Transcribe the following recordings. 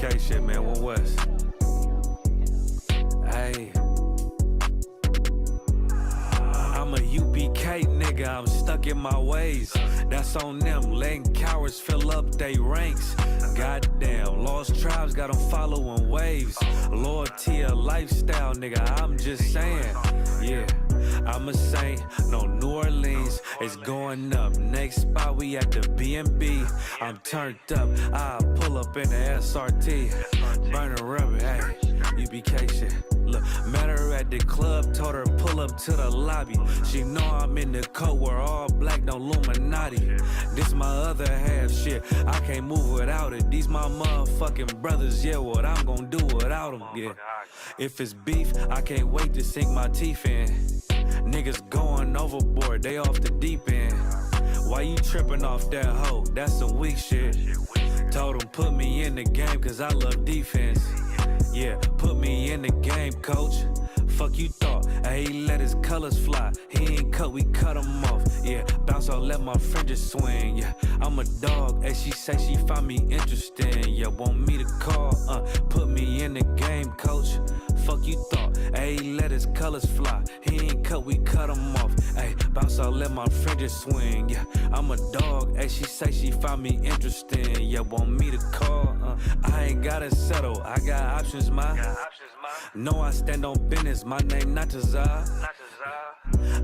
UPK shit, man. One West. Hey. I'm a UPK nigga, I'm stuck in my ways. That's on them, letting cowards fill up they ranks. Goddamn, lost tribes got them following waves. Loyalty a lifestyle, nigga, I'm just saying. Yeah, I'm a saint, no New Orleans, it's going up. Next spot, we at the B&B. I'm turned up, I pull up in the SRT. Burning rubber, hey, UPK shit. Look, met her at the club, told her pull up to the lobby. She know I'm in the coat, we're all black, no Illuminati. This my other half shit, I can't move without it. These my motherfucking brothers, yeah, what I'm gonna do without them, yeah. If it's beef, I can't wait to sink my teeth in. Niggas going overboard, they off the deep end. Why you tripping off that hoe? That's some weak shit. Told him put me in the game cause I love defense. Yeah, put me in the game, coach. Fuck you thought, he let his colors fly. He ain't cut, we cut him off. Yeah, bounce out, let my fringes swing. Yeah, I'm a dog, and she say she find me interesting. Yeah, want me to call, put me in the game, coach. Fuck you thought, he let his colors fly. He ain't cut, we cut him off. Hey, bounce out, let my fringes swing. Yeah, I'm a dog, and she say she find me interesting. Yeah, want me to call, I ain't gotta settle, I got options, ma. No, I stand on business, my name not Tazar.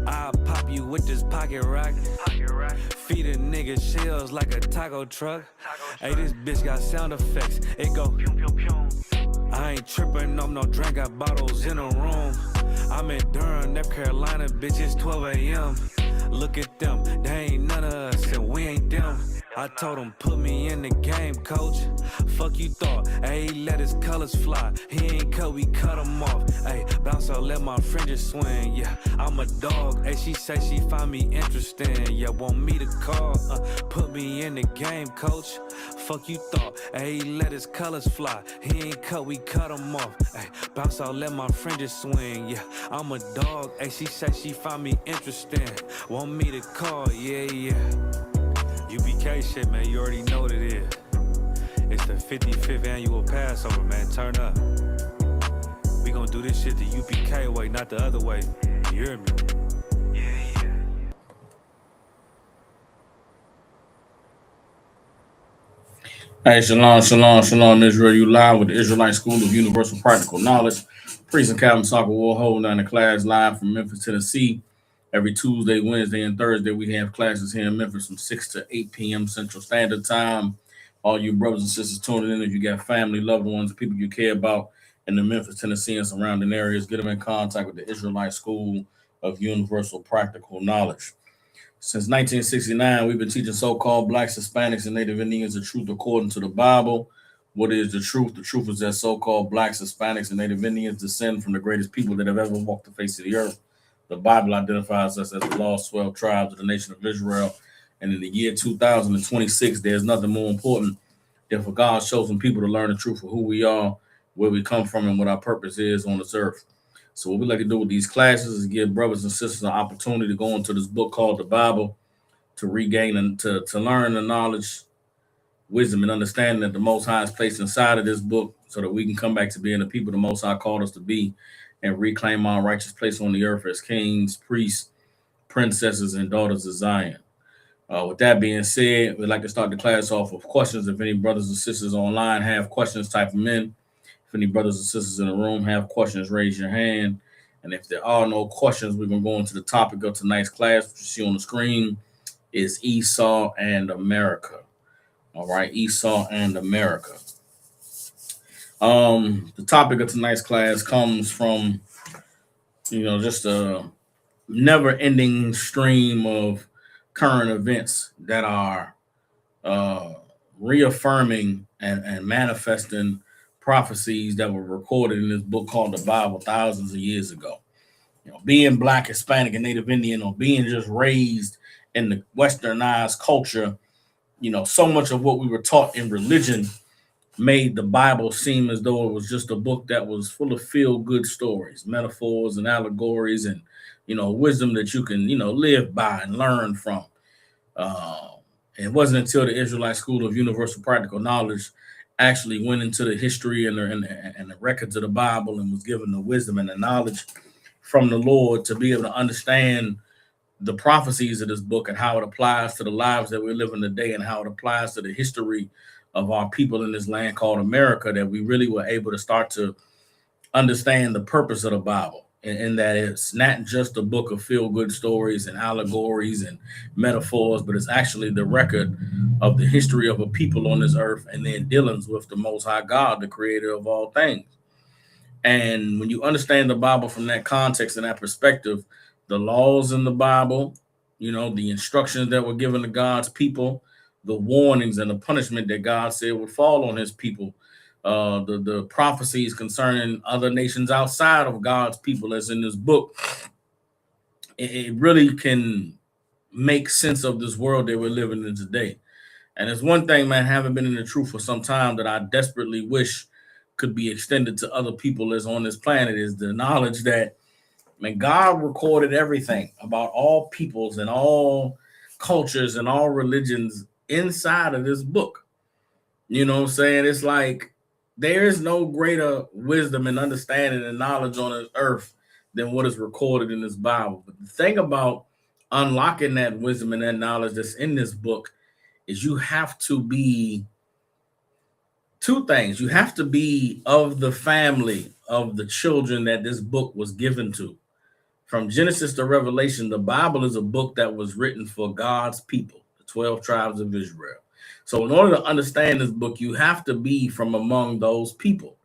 I'll pop you with this pocket rock. Feed a nigga shells like a taco truck. Hey, this bitch got sound effects, it go pew pew pew. I ain't tripping, I'm no drink, got bottles in a room. I'm in Durham, North Carolina, bitch, it's 12 a.m. Look at them, they ain't none of us and we ain't them. I told him put me in the game, coach. Fuck you thought, he let his colors fly. He ain't cut, we cut him off. Hey, bounce out, let my fringes swing. Yeah, I'm a dog, she say she find me interesting. Yeah, want me to call, put me in the game, coach. Fuck you thought, he let his colors fly. He ain't cut, we cut him off. Hey, bounce out, let my fringes swing. Yeah, I'm a dog, she say she find me interesting. Want me to call, yeah. UPK shit, man, you already know what it is. It's the 55th annual Passover, man, turn up. We gonna do this shit the UPK way, not the other way. You hear me? Yeah. Hey, shalom, Israel. You live with the Israelite School of Universal Practical Knowledge. Priest and Captain Soccer will hold down the class live from Memphis, Tennessee. Every Tuesday, Wednesday, and Thursday, we have classes here in Memphis from 6 to 8 p.m. Central Standard Time. All you brothers and sisters tuning in, if you got family, loved ones, people you care about in the Memphis, Tennessee, and surrounding areas, get them in contact with the Israelite School of Universal Practical Knowledge. Since 1969, we've been teaching so-called Blacks, Hispanics, and Native Indians the truth according to the Bible. What is the truth? The truth is that so-called Blacks, Hispanics, and Native Indians descend from the greatest people that have ever walked the face of the earth. The Bible identifies us as the lost 12 tribes of the nation of Israel. And in the year 2026, there's nothing more important than for God's chosen people to learn the truth of who we are, where we come from, and what our purpose is on this earth. So what we like to do with these classes is give brothers and sisters an opportunity to go into this book called the Bible, to regain and to learn the knowledge, wisdom, and understanding that the Most High is placed inside of this book so that we can come back to being the people the Most High called us to be and reclaim our righteous place on the earth as kings, priests, princesses, and daughters of Zion. With that being said, we'd like to start the class off with questions. If any brothers and sisters online have questions, type them in. If any brothers and sisters in the room have questions, raise your hand. And if there are no questions, we're going to go into the topic of tonight's class, which you see on the screen, is Esau and America. All right, Esau and America. The topic of tonight's class comes from, just a never-ending stream of current events that are reaffirming and manifesting prophecies that were recorded in this book called the Bible thousands of years ago. Being Black, Hispanic, and Native Indian, or being just raised in the westernized culture, so much of what we were taught in religion made the Bible seem as though it was just a book that was full of feel-good stories, metaphors and allegories, and wisdom that you can live by and learn from. It wasn't until the Israelite School of Universal Practical Knowledge actually went into the history and the records of the Bible and was given the wisdom and the knowledge from the Lord to be able to understand the prophecies of this book and how it applies to the lives that we're living today and how it applies to the history of our people in this land called America, that we really were able to start to understand the purpose of the Bible, and that it's not just a book of feel-good stories and allegories and metaphors, but it's actually the record of the history of a people on this earth and their dealings with the Most High God, the creator of all things. And when you understand the Bible from that context and that perspective, the laws in the Bible, the instructions that were given to God's people, the warnings and the punishment that God said would fall on his people, the prophecies concerning other nations outside of God's people that's in this book, it really can make sense of this world that we're living in today. And it's one thing, man, having been in the truth for some time, that I desperately wish could be extended to other people that's on this planet, is the knowledge that, man, God recorded everything about all peoples and all cultures and all religions inside of this book. You know what I'm saying? It's like there is no greater wisdom and understanding and knowledge on this earth than what is recorded in this Bible. But the thing about unlocking that wisdom and that knowledge that's in this book is you have to be two things. You have to be of the family of the children that this book was given to. From Genesis to Revelation, the Bible is a book that was written for God's people, the 12 tribes of Israel. So in order to understand this book, you have to be from among those people.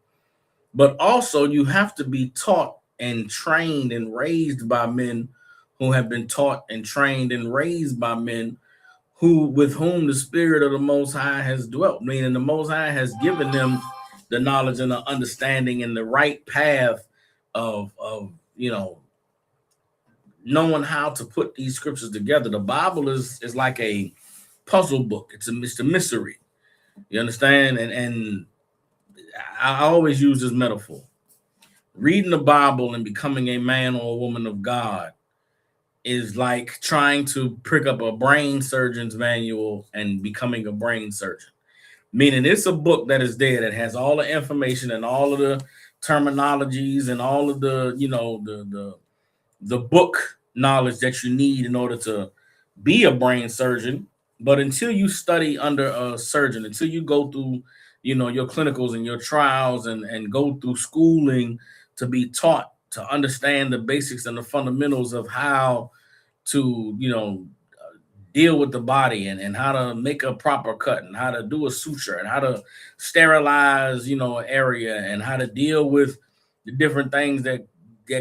But also you have to be taught and trained and raised by men who have been taught and trained and raised by men with whom the Spirit of the Most High has dwelt, meaning the Most High has given them the knowledge and the understanding and the right path of knowing how to put these scriptures together. The Bible is like a puzzle book. It's a mystery. You understand? And I always use this metaphor. Reading the Bible and becoming a man or a woman of God is like trying to pick up a brain surgeon's manual and becoming a brain surgeon. Meaning it's a book that is there that has all the information and all of the terminologies and all of the book knowledge that you need in order to be a brain surgeon. But until you study under a surgeon, until you go through, your clinicals and your trials and go through schooling to be taught to understand the basics and the fundamentals of how to, deal with the body and how to make a proper cut and how to do a suture and how to sterilize, an area and how to deal with the different things that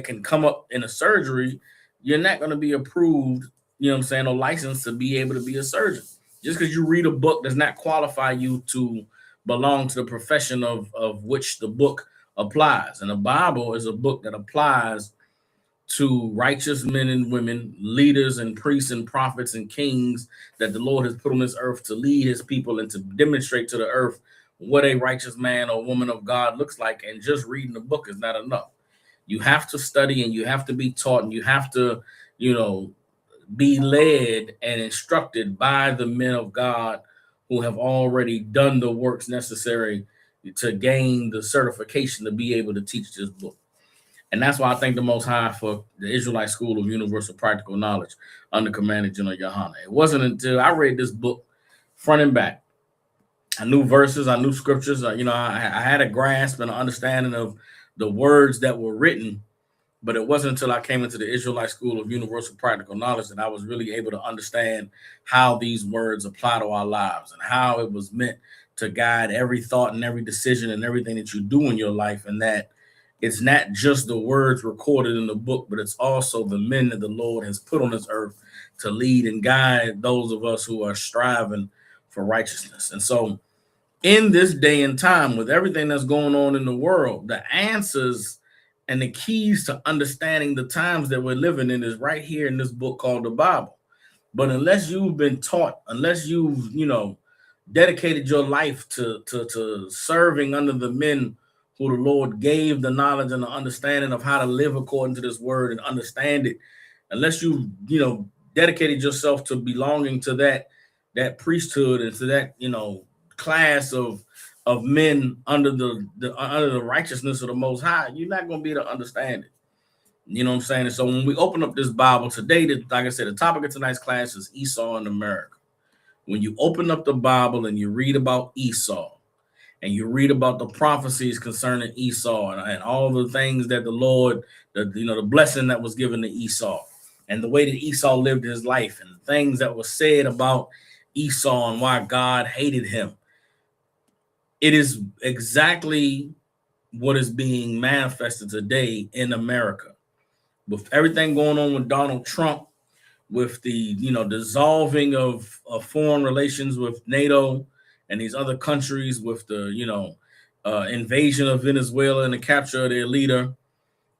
can come up in a surgery, you're not going to be approved, or licensed to be able to be a surgeon. Just because you read a book does not qualify you to belong to the profession of which the book applies. And the Bible is a book that applies to righteous men and women, leaders and priests and prophets and kings that the Lord has put on this earth to lead his people and to demonstrate to the earth what a righteous man or woman of God looks like. And just reading the book is not enough. You have to study and you have to be taught and you have to, be led and instructed by the men of God who have already done the works necessary to gain the certification to be able to teach this book. And that's why I thank the Most High for the Israelite School of Universal Practical Knowledge under Commander General Yohana. It wasn't until I read this book front and back. I knew verses, I knew scriptures. I had a grasp and an understanding of the words that were written, but it wasn't until I came into the Israelite School of Universal Practical Knowledge that I was really able to understand how these words apply to our lives and how it was meant to guide every thought and every decision and everything that you do in your life, and that it's not just the words recorded in the book, but it's also the men that the Lord has put on this earth to lead and guide those of us who are striving for righteousness. And so in this day and time, with everything that's going on in the world, the answers and the keys to understanding the times that we're living in is right here in this book called the Bible. But unless you've been taught, unless you've, dedicated your life to serving under the men who the Lord gave the knowledge and the understanding of how to live according to this word and understand it, unless you've, dedicated yourself to belonging to that priesthood and to that, class of of men under the righteousness of the Most High, you're not going to be able to understand it. You know what I'm saying? And so when we open up this Bible today, like I said, the topic of tonight's class is Esau and America. When you open up the Bible and you read about Esau, and you read about the prophecies concerning Esau and all the things that the Lord, the blessing that was given to Esau, and the way that Esau lived his life, and the things that were said about Esau and why God hated him, it is exactly what is being manifested today in America. With everything going on with Donald Trump, with the dissolving of foreign relations with NATO and these other countries, with the invasion of Venezuela and the capture of their leader,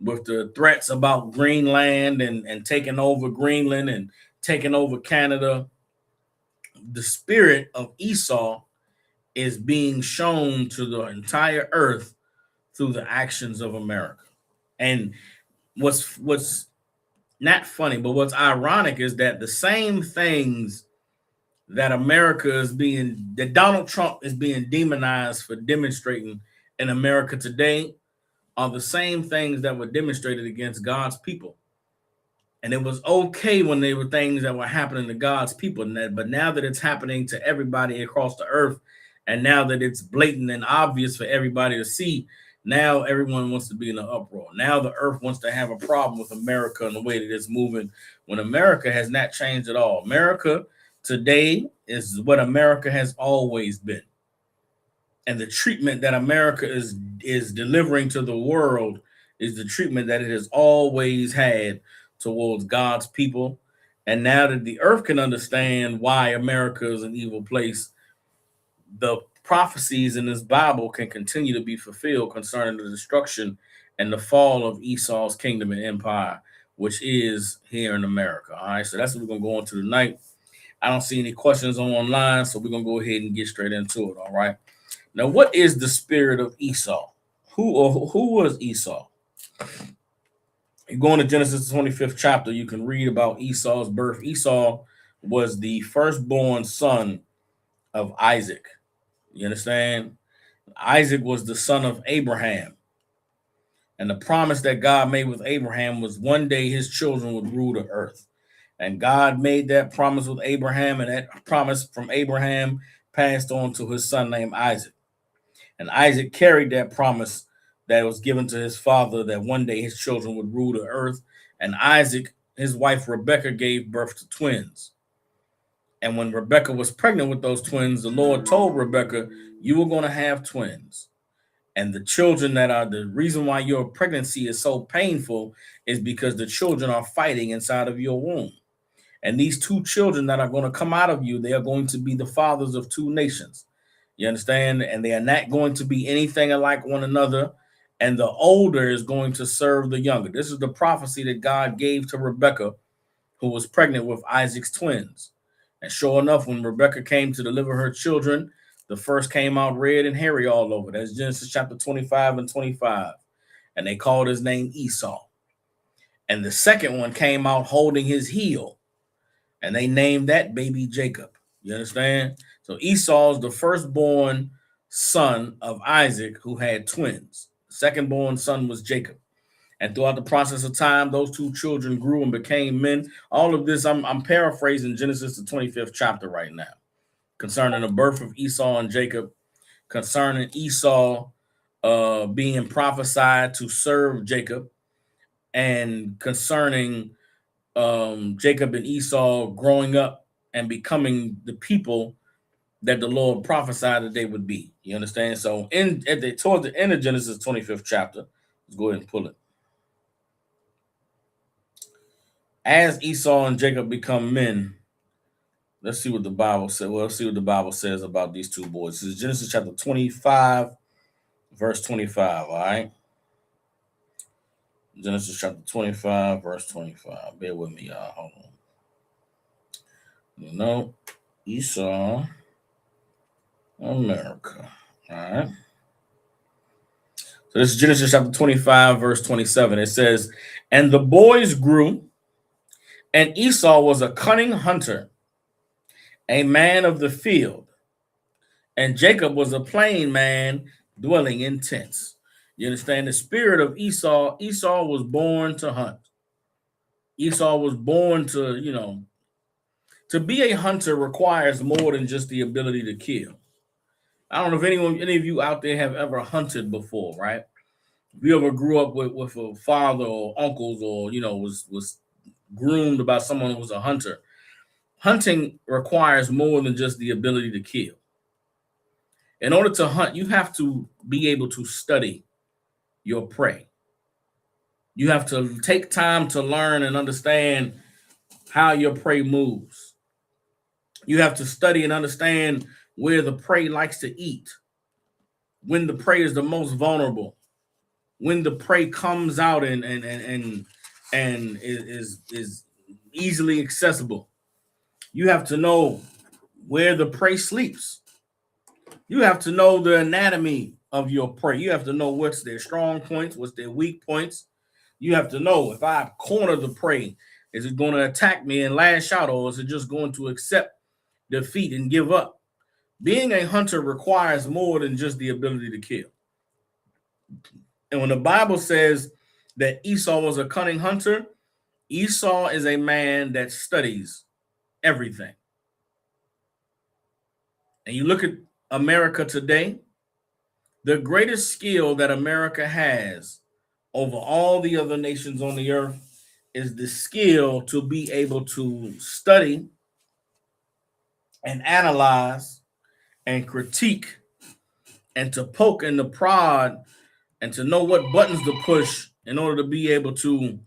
with the threats about Greenland and taking over Greenland and taking over Canada, the spirit of Esau is being shown to the entire earth through the actions of America. And what's not funny, but what's ironic is that the same things that that Donald Trump is being demonized for demonstrating in America today are the same things that were demonstrated against God's people. And it was okay when they were things that were happening to God's people. But now that it's happening to everybody across the earth, and now that it's blatant and obvious for everybody to see, now everyone wants to be in an uproar. Now the earth wants to have a problem with America and the way that it's moving, when America has not changed at all. America today is what America has always been. And the treatment that America is delivering to the world is the treatment that it has always had towards God's people. And now that the earth can understand why America is an evil place, the prophecies in this Bible can continue to be fulfilled concerning the destruction and the fall of Esau's kingdom and empire, which is here in America. All right, so that's what we're going to go into tonight. I don't see any questions online, so we're going to go ahead and get straight into it. All right. Now, what is the spirit of Esau? Who was Esau? You go into Genesis 25th chapter, you can read about Esau's birth. Esau was the firstborn son of Isaac. You understand? Isaac was the son of Abraham. And the promise that God made with Abraham was one day his children would rule the earth. And God made that promise with Abraham, and that promise from Abraham passed on to his son named Isaac. And Isaac carried that promise that was given to his father, that one day his children would rule the earth. And Isaac, his wife Rebekah, gave birth to twins. And when Rebekah was pregnant with those twins, the Lord told Rebekah, you were going to have twins. And the children that are the reason why your pregnancy is so painful is because the children are fighting inside of your womb. And these two children that are going to come out of you, they are going to be the fathers of two nations. You understand? And they are not going to be anything alike one another. And the older is going to serve the younger. This is the prophecy that God gave to Rebekah, who was pregnant with Isaac's twins. And sure enough, when Rebekah came to deliver her children, the first came out red and hairy all over. That's Genesis chapter 25 and 25. And they called his name Esau. And the second one came out holding his heel. And they named that baby Jacob. You understand? So Esau is the firstborn son of Isaac who had twins. The second-born son was Jacob. And throughout the process of time, those two children grew and became men. All of this, I'm paraphrasing Genesis, the 25th chapter right now, concerning the birth of Esau and Jacob, concerning Esau being prophesied to serve Jacob, and concerning Jacob and Esau growing up and becoming the people that the Lord prophesied that they would be. You understand? So toward the end of Genesis 25th chapter, let's go ahead and pull it. As Esau and Jacob become men, let's see what the Bible says. Well, let's see what the Bible says about these two boys. This is Genesis chapter 25, verse 25, all right? Genesis chapter 25, verse 25. Bear with me, y'all. Hold on. Esau, America, all right? So this is Genesis chapter 25, verse 27. It says, and the boys grew, and Esau was a cunning hunter, a man of the field, And Jacob was a plain man dwelling in tents. You understand the spirit of Esau? Esau was born to hunt. Esau was born to, to be a hunter requires more than just the ability to kill. I don't know if any of you out there have ever hunted before, right? If you ever grew up with a father or uncles, or was groomed by someone who was a hunter, hunting requires more than just the ability to kill. In order to hunt, you have to be able to study your prey. You have to take time to learn and understand how your prey moves. You have to study and understand where the prey likes to eat, when the prey is the most vulnerable, when the prey comes out and is easily accessible. You have to know where the prey sleeps. You have to know the anatomy of your prey. You have to know what's their strong points, what's their weak points. You have to know, if I corner the prey, is it going to attack me and lash out, or is it just going to accept defeat and give up? Being a hunter requires more than just the ability to kill. And when the Bible says that Esau was a cunning hunter, Esau is a man that studies everything. And you look at America today, the greatest skill that America has over all the other nations on the earth is the skill to be able to study and analyze and critique and to poke and to prod and to know what buttons to push in order to be able to,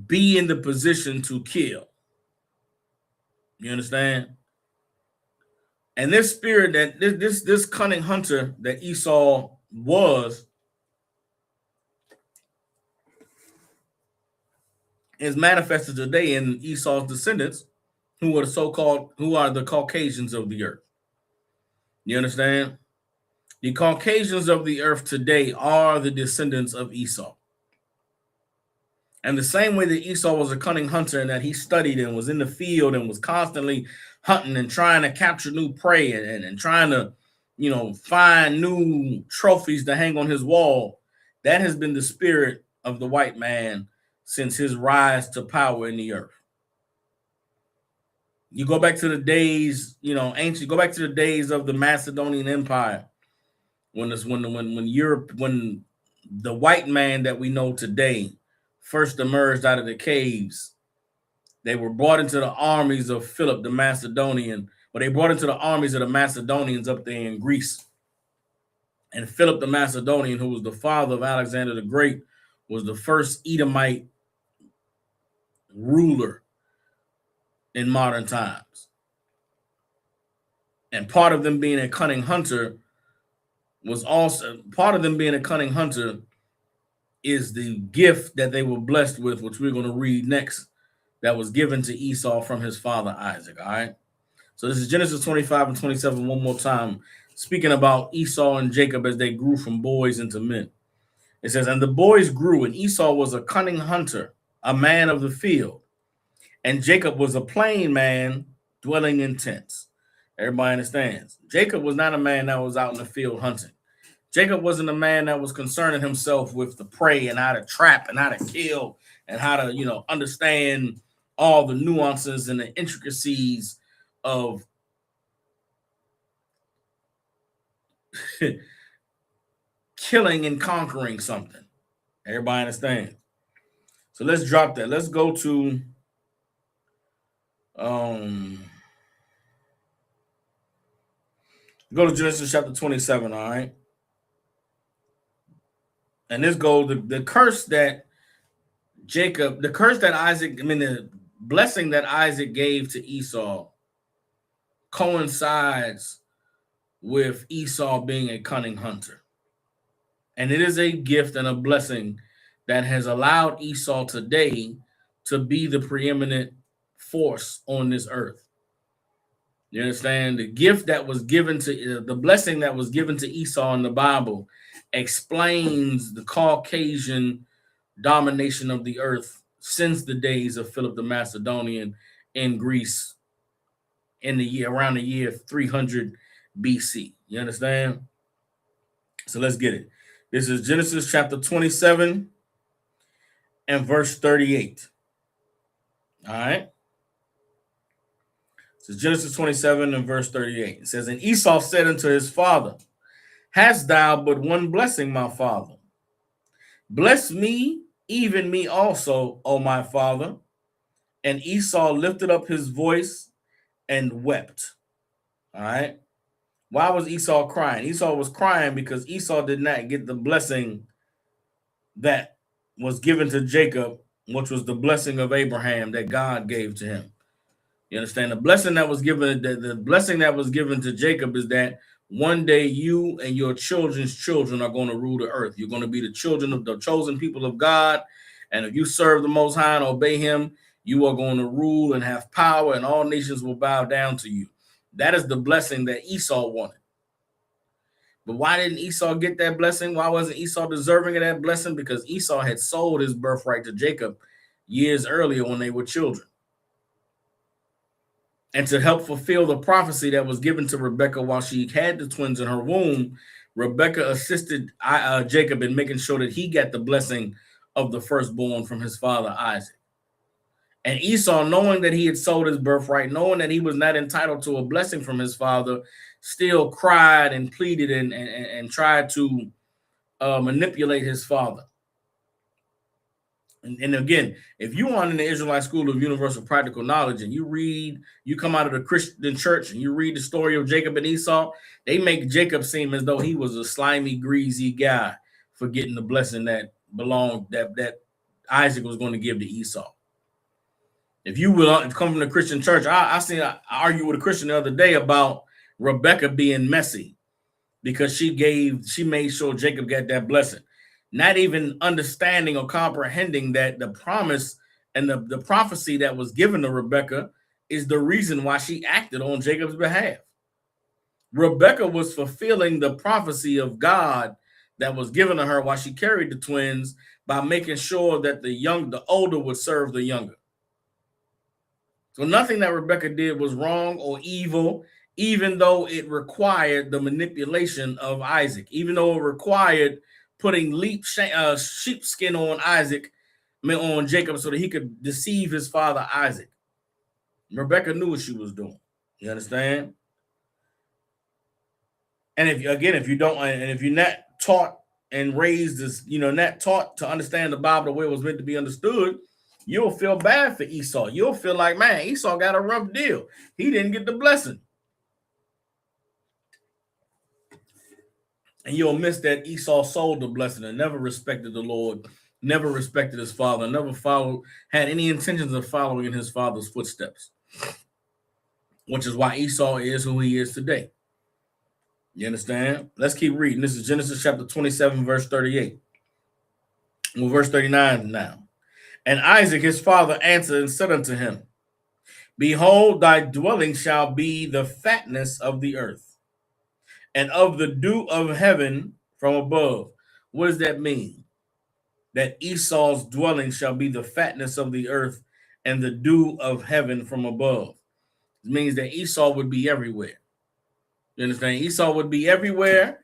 be in the position to kill. You understand? And this spirit that this cunning hunter that Esau was is manifested today in Esau's descendants, who are the Caucasians of the earth. You understand? The Caucasians of the earth today are the descendants of Esau. And the same way that Esau was a cunning hunter and that he studied and was in the field and was constantly hunting and trying to capture new prey and trying to, find new trophies to hang on his wall, that has been the spirit of the white man since his rise to power in the earth. You go back to the days, go back to the days of the Macedonian Empire, when the white man that we know today first emerged out of the caves. They were brought into the armies of Philip the Macedonian, but they brought into the armies of the Macedonians up there in Greece. And Philip the Macedonian, who was the father of Alexander the Great, was the first Edomite ruler in modern times. And part of them being a cunning hunter is the gift that they were blessed with, which we're going to read next, that was given to Esau from his father Isaac. All right. So this is Genesis 25 and 27 one more time, speaking about Esau and Jacob as they grew from boys into men. It says, and the boys grew, and Esau was a cunning hunter, a man of the field, and Jacob was a plain man dwelling in tents. Everybody understands. Jacob was not a man that was out in the field hunting. Jacob wasn't a man that was concerning himself with the prey and how to trap and how to kill and how to, understand all the nuances and the intricacies of killing and conquering something. Everybody understands. So let's drop that. Let's go to Genesis chapter 27, all right? And this goes the curse that the blessing that Isaac gave to Esau coincides with Esau being a cunning hunter. And it is a gift and a blessing that has allowed Esau today to be the preeminent force on this earth. You understand? The gift that was given to the blessing that was given to Esau in the Bible explains the Caucasian domination of the earth since the days of Philip the Macedonian in Greece in the year around the year 300 BC. You understand? So let's get it. This is Genesis chapter 27 and verse 38. All right. So Genesis 27 and verse 38. It says, and Esau said unto his father, hast thou but one blessing, my father? Bless me, even me also, O my father. And Esau lifted up his voice and wept. All right. Why was Esau crying? Esau was crying because Esau did not get the blessing that was given to Jacob, which was the blessing of Abraham that God gave to him. You understand? The blessing that was given, the blessing that was given to Jacob is that one day you and your children's children are going to rule the earth. You're going to be the children of the chosen people of God. And if you serve the Most High and obey him, you are going to rule and have power, and all nations will bow down to you. That is the blessing that Esau wanted. But why didn't Esau get that blessing? Why wasn't Esau deserving of that blessing? Because Esau had sold his birthright to Jacob years earlier when they were children. And to help fulfill the prophecy that was given to Rebekah while she had the twins in her womb, Rebekah assisted Jacob in making sure that he got the blessing of the firstborn from his father Isaac. And Esau, knowing that he had sold his birthright, knowing that he was not entitled to a blessing from his father, still cried and pleaded and tried to manipulate his father. And again, if you are in the Israelite School of Universal Practical Knowledge and you come out of the Christian church and you read the story of Jacob and Esau, they make Jacob seem as though he was a slimy, greasy guy for getting the blessing that belonged, that Isaac was going to give to Esau. If you will come from the Christian church, I argue with a Christian the other day about Rebekah being messy because she made sure Jacob got that blessing, not even understanding or comprehending that the promise and the prophecy that was given to Rebekah is the reason why she acted on Jacob's behalf. Rebekah was fulfilling the prophecy of God that was given to her while she carried the twins by making sure that the older would serve the younger. So nothing that Rebekah did was wrong or evil, even though it required the manipulation of Isaac, even though it required putting sheepskin on on Jacob so that he could deceive his father Isaac. Rebekah knew what she was doing. You understand? And if you're not taught and raised as, not taught to understand the Bible the way it was meant to be understood, you'll feel bad for Esau. You'll feel like, man, Esau got a rough deal. He didn't get the blessing. And you'll miss that Esau sold the blessing and never respected the Lord, never respected his father, never had any intentions of following in his father's footsteps, which is why Esau is who he is today. You understand? Let's keep reading. This is Genesis chapter 27, verse 38. Well, verse 39 now. And Isaac his father answered and said unto him, behold, thy dwelling shall be the fatness of the earth, and of the dew of heaven from above. What does that mean? That Esau's dwelling shall be the fatness of the earth and the dew of heaven from above. It means that Esau would be everywhere. You understand? Esau would be everywhere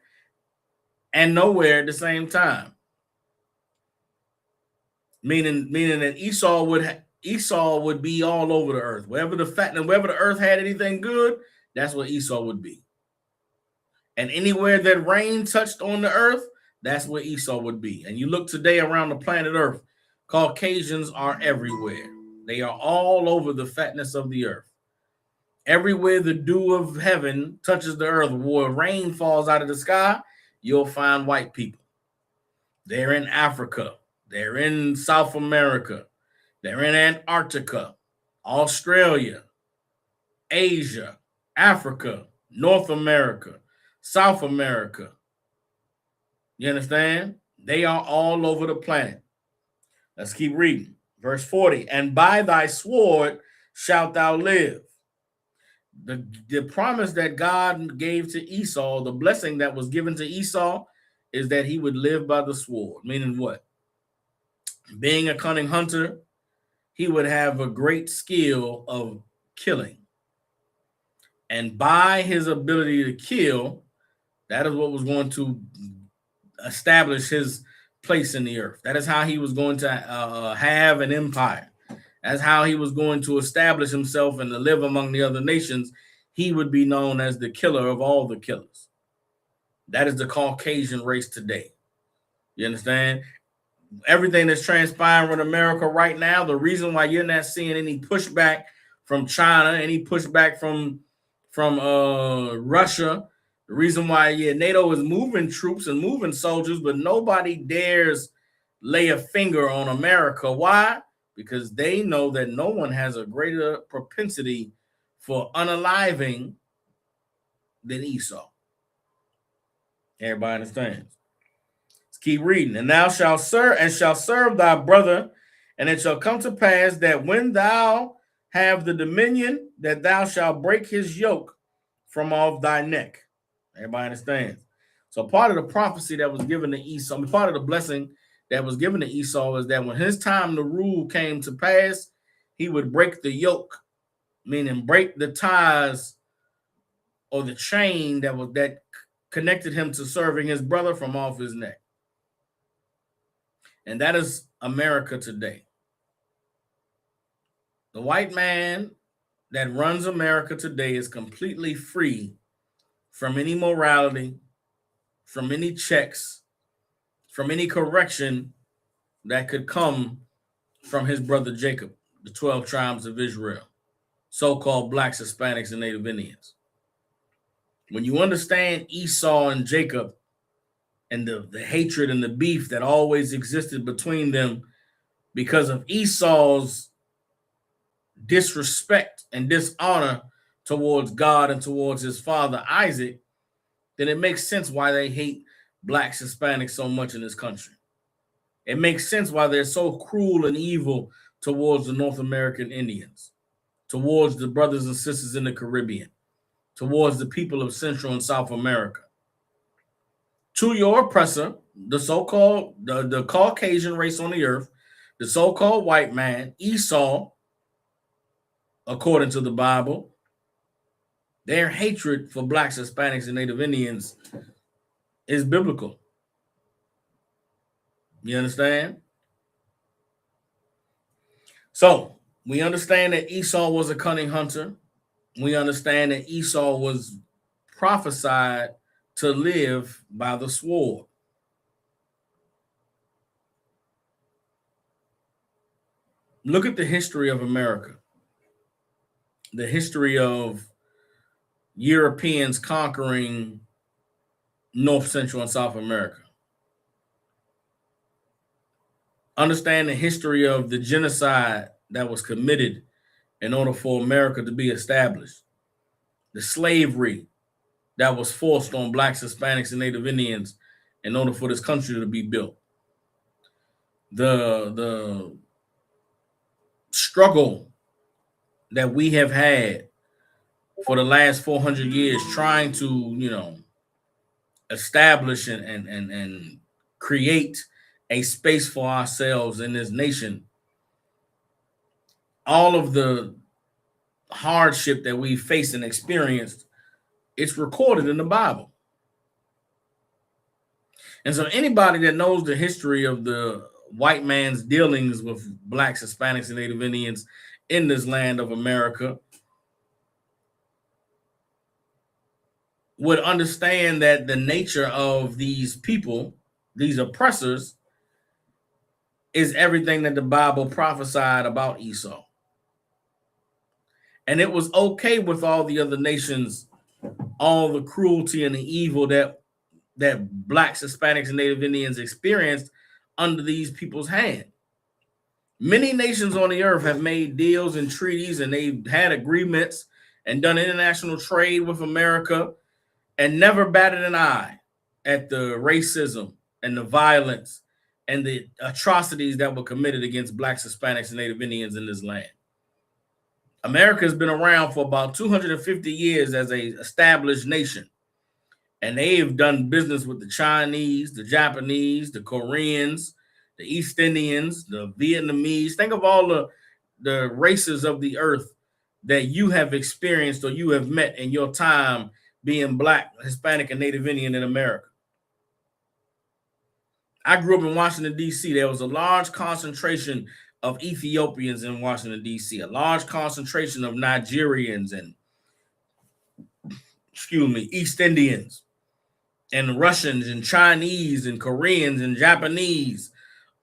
and nowhere at the same time. Meaning that Esau would be all over the earth. Wherever the earth had anything good, that's where Esau would be. And anywhere that rain touched on the earth, that's where Esau would be. And you look today around the planet Earth, Caucasians are everywhere. They are all over the fatness of the earth. Everywhere the dew of heaven touches the earth, where rain falls out of the sky, you'll find white people. They're in Africa. They're in South America. They're in Antarctica, Australia, Asia, Africa, North America, South America. You understand? They are all over the planet. Let's keep reading. Verse 40. And by thy sword shalt thou live. The promise that God gave to Esau, the blessing that was given to Esau, is that he would live by the sword. Meaning what? Being a cunning hunter, he would have a great skill of killing. And by his ability to kill, that is what was going to establish his place in the earth. That is how he was going to have an empire. That's how he was going to establish himself and to live among the other nations. He would be known as the killer of all the killers. That is the Caucasian race today. You understand? Everything that's transpiring in America right now, the reason why you're not seeing any pushback from China, any pushback from Russia, the reason why NATO is moving troops and moving soldiers, but nobody dares lay a finger on America. Why? Because they know that no one has a greater propensity for unaliving than Esau. Everybody understands? Let's keep reading. And thou shalt serve thy brother, and it shall come to pass that when thou have the dominion, that thou shalt break his yoke from off thy neck. Everybody understands? So part of the prophecy that was given to Esau, part of the blessing that was given to Esau is that when his time to rule came to pass, he would break the yoke, meaning break the ties or the chain that connected him to serving his brother from off his neck. And that is America today. The white man that runs America today is completely free from any morality, from any checks, from any correction that could come from his brother Jacob, the 12 tribes of Israel, so-called blacks, Hispanics, and Native Indians. When you understand Esau and Jacob and the hatred and the beef that always existed between them because of Esau's disrespect and dishonor towards God and towards his father Isaac, then it makes sense why they hate blacks, Hispanics so much in this country. It makes sense why they're so cruel and evil towards the North American Indians, towards the brothers and sisters in the Caribbean, towards the people of Central and South America. To your oppressor, the so-called, the Caucasian race on the earth, the so-called white man, Esau, according to the Bible, their hatred for blacks, Hispanics, and Native Indians is biblical. You understand? So we understand that Esau was a cunning hunter. We understand that Esau was prophesied to live by the sword. Look at the history of America, the history of Europeans conquering North, Central, and South America. Understand the history of the genocide that was committed in order for America to be established, the slavery that was forced on blacks, Hispanics, and Native Indians in order for this country to be built. The struggle that we have had for the last 400 years trying to, establish and create a space for ourselves in this nation. All of the hardship that we faced and experienced, it's recorded in the Bible. And so anybody that knows the history of the white man's dealings with blacks, Hispanics, and Native Indians in this land of America would understand that the nature of these people, these oppressors, is everything that the Bible prophesied about Esau. And it was okay with all the other nations, all the cruelty and the evil that blacks, Hispanics, and Native Indians experienced under these people's hand. Many nations on the earth have made deals and treaties, and they've had agreements and done international trade with America and never batted an eye at the racism and the violence and the atrocities that were committed against blacks, Hispanics, and Native Indians in this land. America has been around for about 250 years as an established nation. And they've done business with the Chinese, the Japanese, the Koreans, the East Indians, the Vietnamese. Think of all the races of the earth that you have experienced or you have met in your time being Black, Hispanic, and Native Indian in America? I grew up in Washington, D.C. There was a large concentration of Ethiopians in Washington, D.C., a large concentration of Nigerians and, East Indians and Russians and Chinese and Koreans and Japanese.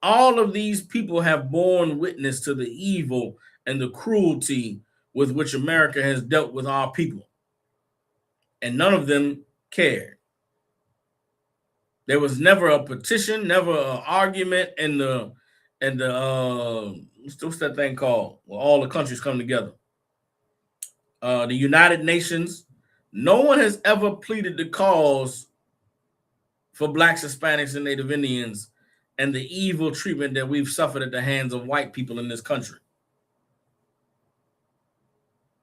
All of these people have borne witness to the evil and the cruelty with which America has dealt with our people. And none of them cared. There was never a petition, never an argument in the what's that thing called? Well, all the countries come together. The United Nations. No one has ever pleaded the cause for Blacks, Hispanics, and Native Indians and the evil treatment that we've suffered at the hands of white people in this country.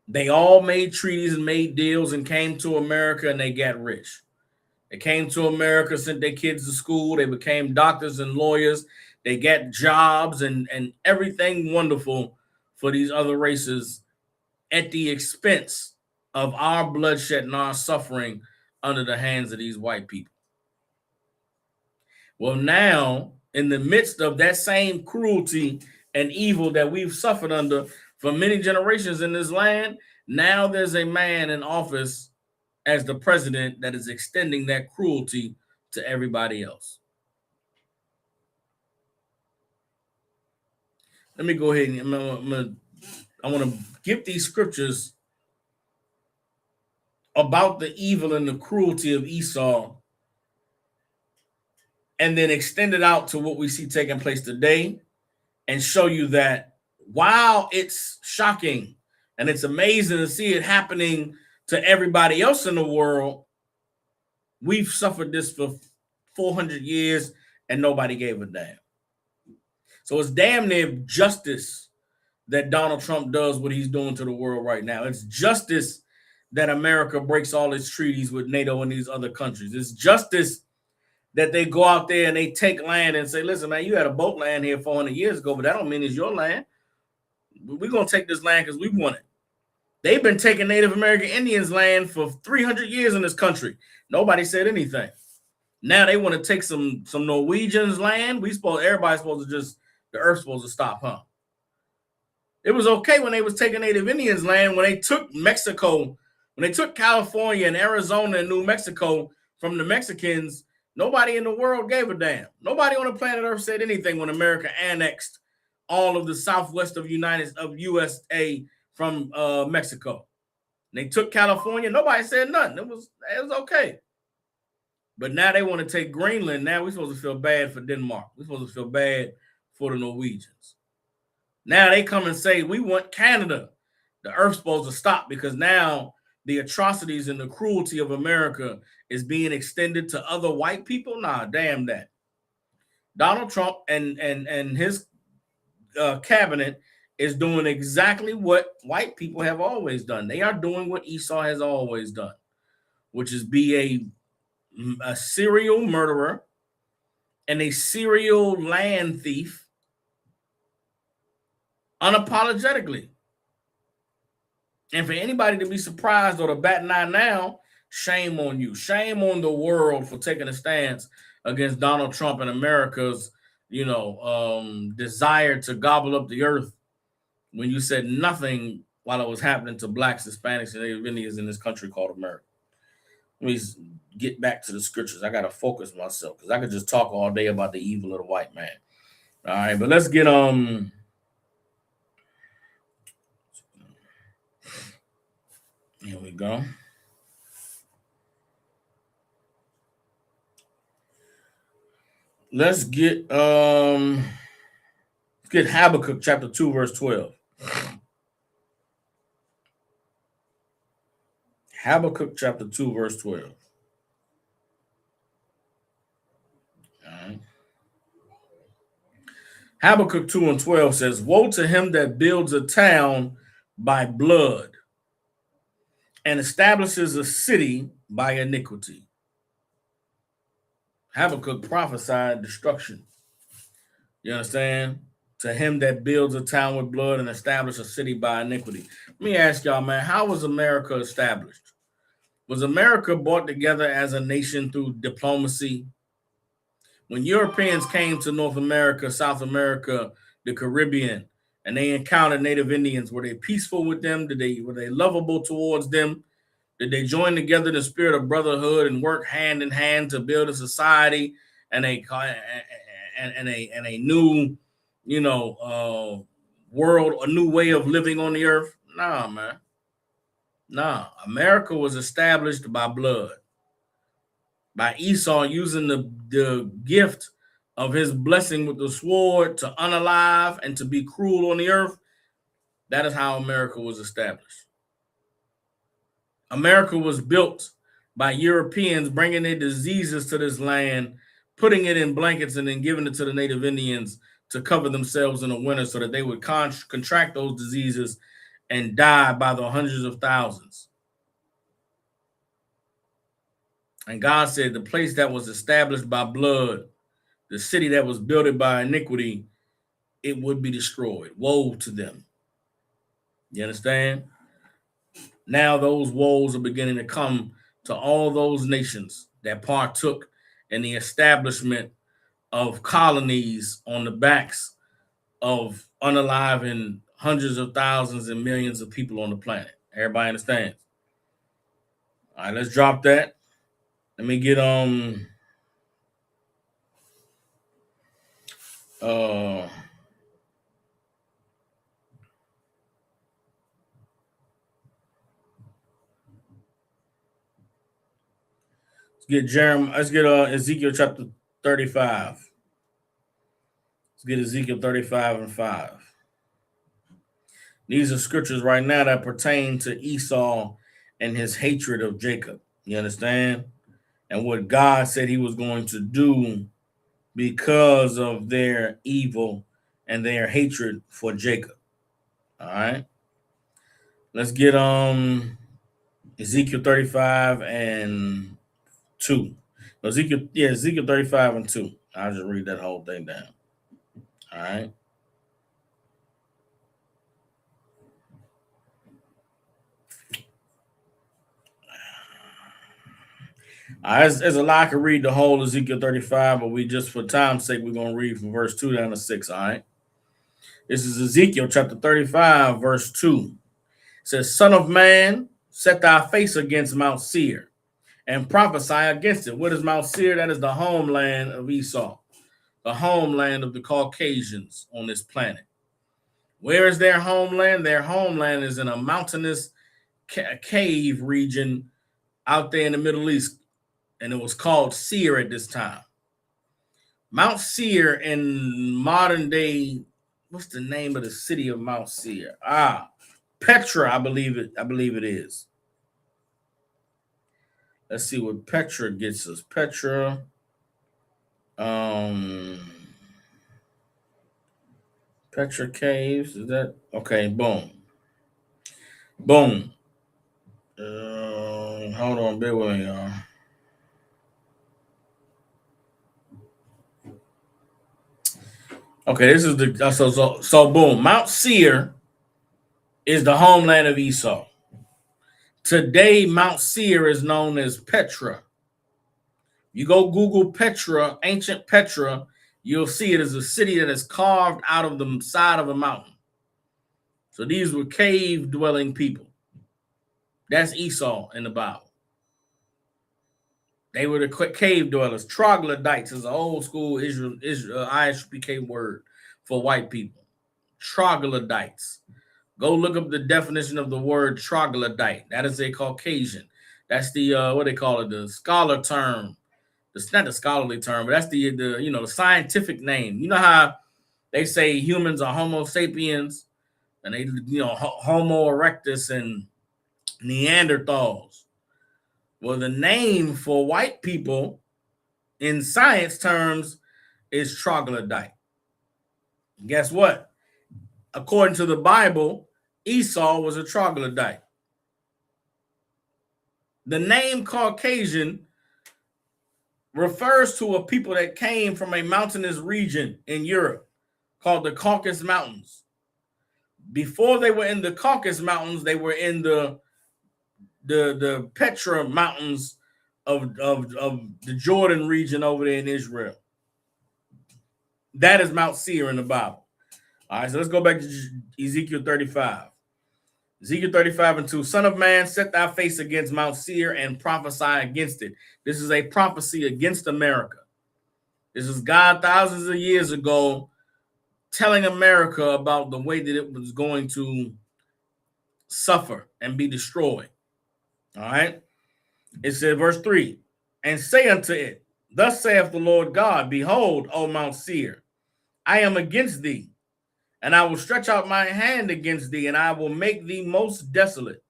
They all made treaties and made deals and came to America and they got rich. They came to America, sent their kids to school. They became doctors and lawyers. They got jobs and everything wonderful for these other races at the expense of our bloodshed and our suffering under the hands of these white people. Well, now, in the midst of that same cruelty and evil that we've suffered under for many generations in this land, now there's a man in office as the president that is extending that cruelty to everybody else. Let me go ahead and I want to give these scriptures about the evil and the cruelty of Esau and then extend it out to what we see taking place today and show you that while it's shocking and it's amazing to see it happening to everybody else in the world, we've suffered this for 400 years and nobody gave a damn. So it's damn near justice that Donald Trump does what he's doing to the world right now. It's justice that America breaks all its treaties with NATO and these other countries. It's justice that they go out there and they take land and say, listen, man, you had a boat land here 400 years ago, but that don't mean it's your land. We're going to take this land because we want it. They've been taking Native American Indians land for 300 years in this country. Nobody said anything. Now they want to take some Norwegians' land. Everybody's supposed to the earth's supposed to stop, huh? It was okay when they was taking Native Indians' land, when they took Mexico, when they took California and Arizona and New Mexico from the Mexicans. Nobody in the world gave a damn. Nobody on the planet Earth said anything when America annexed all of the southwest of USA from Mexico. They took California. Nobody said nothing. It was okay. But now they want to take Greenland. Now we're supposed to feel bad for Denmark. We're supposed to feel bad for the Norwegians. Now they come and say, we want Canada. The earth's supposed to stop because now the atrocities and the cruelty of America is being extended to other white people. Nah, damn that. Donald Trump and his cabinet is doing exactly what white people have always done. They are doing what Esau has always done, which is be a serial murderer and a serial land thief unapologetically. And for anybody to be surprised or to bat an eye now, shame on you. Shame on the world for taking a stance against Donald Trump and America's, desire to gobble up the earth when you said nothing while it was happening to Blacks, Hispanics, and Native Indians in this country called America. Let me get back to the scriptures. I got to focus myself because I could just talk all day about the evil of the white man. All right, but let's get here we go. Let's get Habakkuk chapter 2, verse 12. Habakkuk chapter 2, verse 12. All right. Habakkuk 2 and 12 says, woe to him that builds a town by blood and establishes a city by iniquity. Habakkuk prophesied destruction. You understand? to him that builds a town with blood and establish a city by iniquity. Let me ask y'all, man, how was America established? Was America brought together as a nation through diplomacy? When Europeans came to North America, South America, the Caribbean, and they encountered Native Indians, were they peaceful with them? Were they lovable towards them? Did they join together in the spirit of brotherhood and work hand in hand to build a society and a new, world, a new way of living on the earth? Nah, man. Nah. America was established by blood, by Esau using the gift of his blessing with the sword to unalive and to be cruel on the earth. That is how America was established. America was built by Europeans bringing their diseases to this land, putting it in blankets, and then giving it to the Native Indians to cover themselves in the winter so that they would contract those diseases and die by the hundreds of thousands. And God said the place that was established by blood, the city that was built by iniquity, it would be destroyed. Woe to them. You understand? Now those woes are beginning to come to all those nations that partook in the establishment of colonies on the backs of unaliving hundreds of thousands and millions of people on the planet. Everybody understands? All right, let's drop that. Let me get let's get Ezekiel chapter 35. Let's get Ezekiel 35 and 5. These are scriptures right now that pertain to Esau and his hatred of Jacob. You understand? And what God said he was going to do because of their evil and their hatred for Jacob. All right. Let's get Ezekiel 35 and 2. Ezekiel 35 and 2. I'll just read that whole thing down. All right. There's a lot I could read the whole Ezekiel 35, but we just, for time's sake, we're going to read from verse 2 down to 6, all right? This is Ezekiel chapter 35, verse 2. It says, Son of man, set thy face against Mount Seir and prophesy against it. What is Mount Seir? That is the homeland of Esau, the homeland of the Caucasians on this planet. Where is their homeland? Their homeland is in a mountainous cave region out there in the Middle East, and it was called Seir at this time. Mount Seir in modern day, what's the name of the city of Mount Seir? Petra, I believe it is. Let's see what Petra gets us. Petra. Petra Caves. Is that okay? Boom. Boom. Hold on, bear with me, y'all. Okay, this is the so boom. Mount Seir is the homeland of Esau. Today, Mount Seir is known as Petra. You go Google Petra, ancient Petra, you'll see it as a city that is carved out of the side of a mountain. So these were cave-dwelling people. That's Esau in the Bible. They were the cave dwellers. Troglodytes is an old school Israel ISPK word for white people. Troglodytes. Go look up the definition of the word troglodyte. That is a Caucasian. That's the what they call it, the scholar term. It's not the scholarly term, but that's the scientific name. You know how they say humans are Homo sapiens, and they Homo erectus and Neanderthals. Well, the name for white people in science terms is troglodyte. Guess what? According to the Bible, Esau was a troglodyte. The name Caucasian refers to a people that came from a mountainous region in Europe called the Caucasus Mountains. Before they were in the Caucasus Mountains, they were in the Petra Mountains of the Jordan region over there in Israel. That is Mount Seir in the Bible. All right, so let's go back to Ezekiel 35. Ezekiel 35:2. Son of man, set thy face against Mount Seir and prophesy against it. This is a prophecy against America. This is God thousands of years ago telling America about the way that it was going to suffer and be destroyed. All right. It said, verse 3, and say unto it, thus saith the Lord God, behold, O Mount Seir, I am against thee, and I will stretch out my hand against thee, and I will make thee most desolate.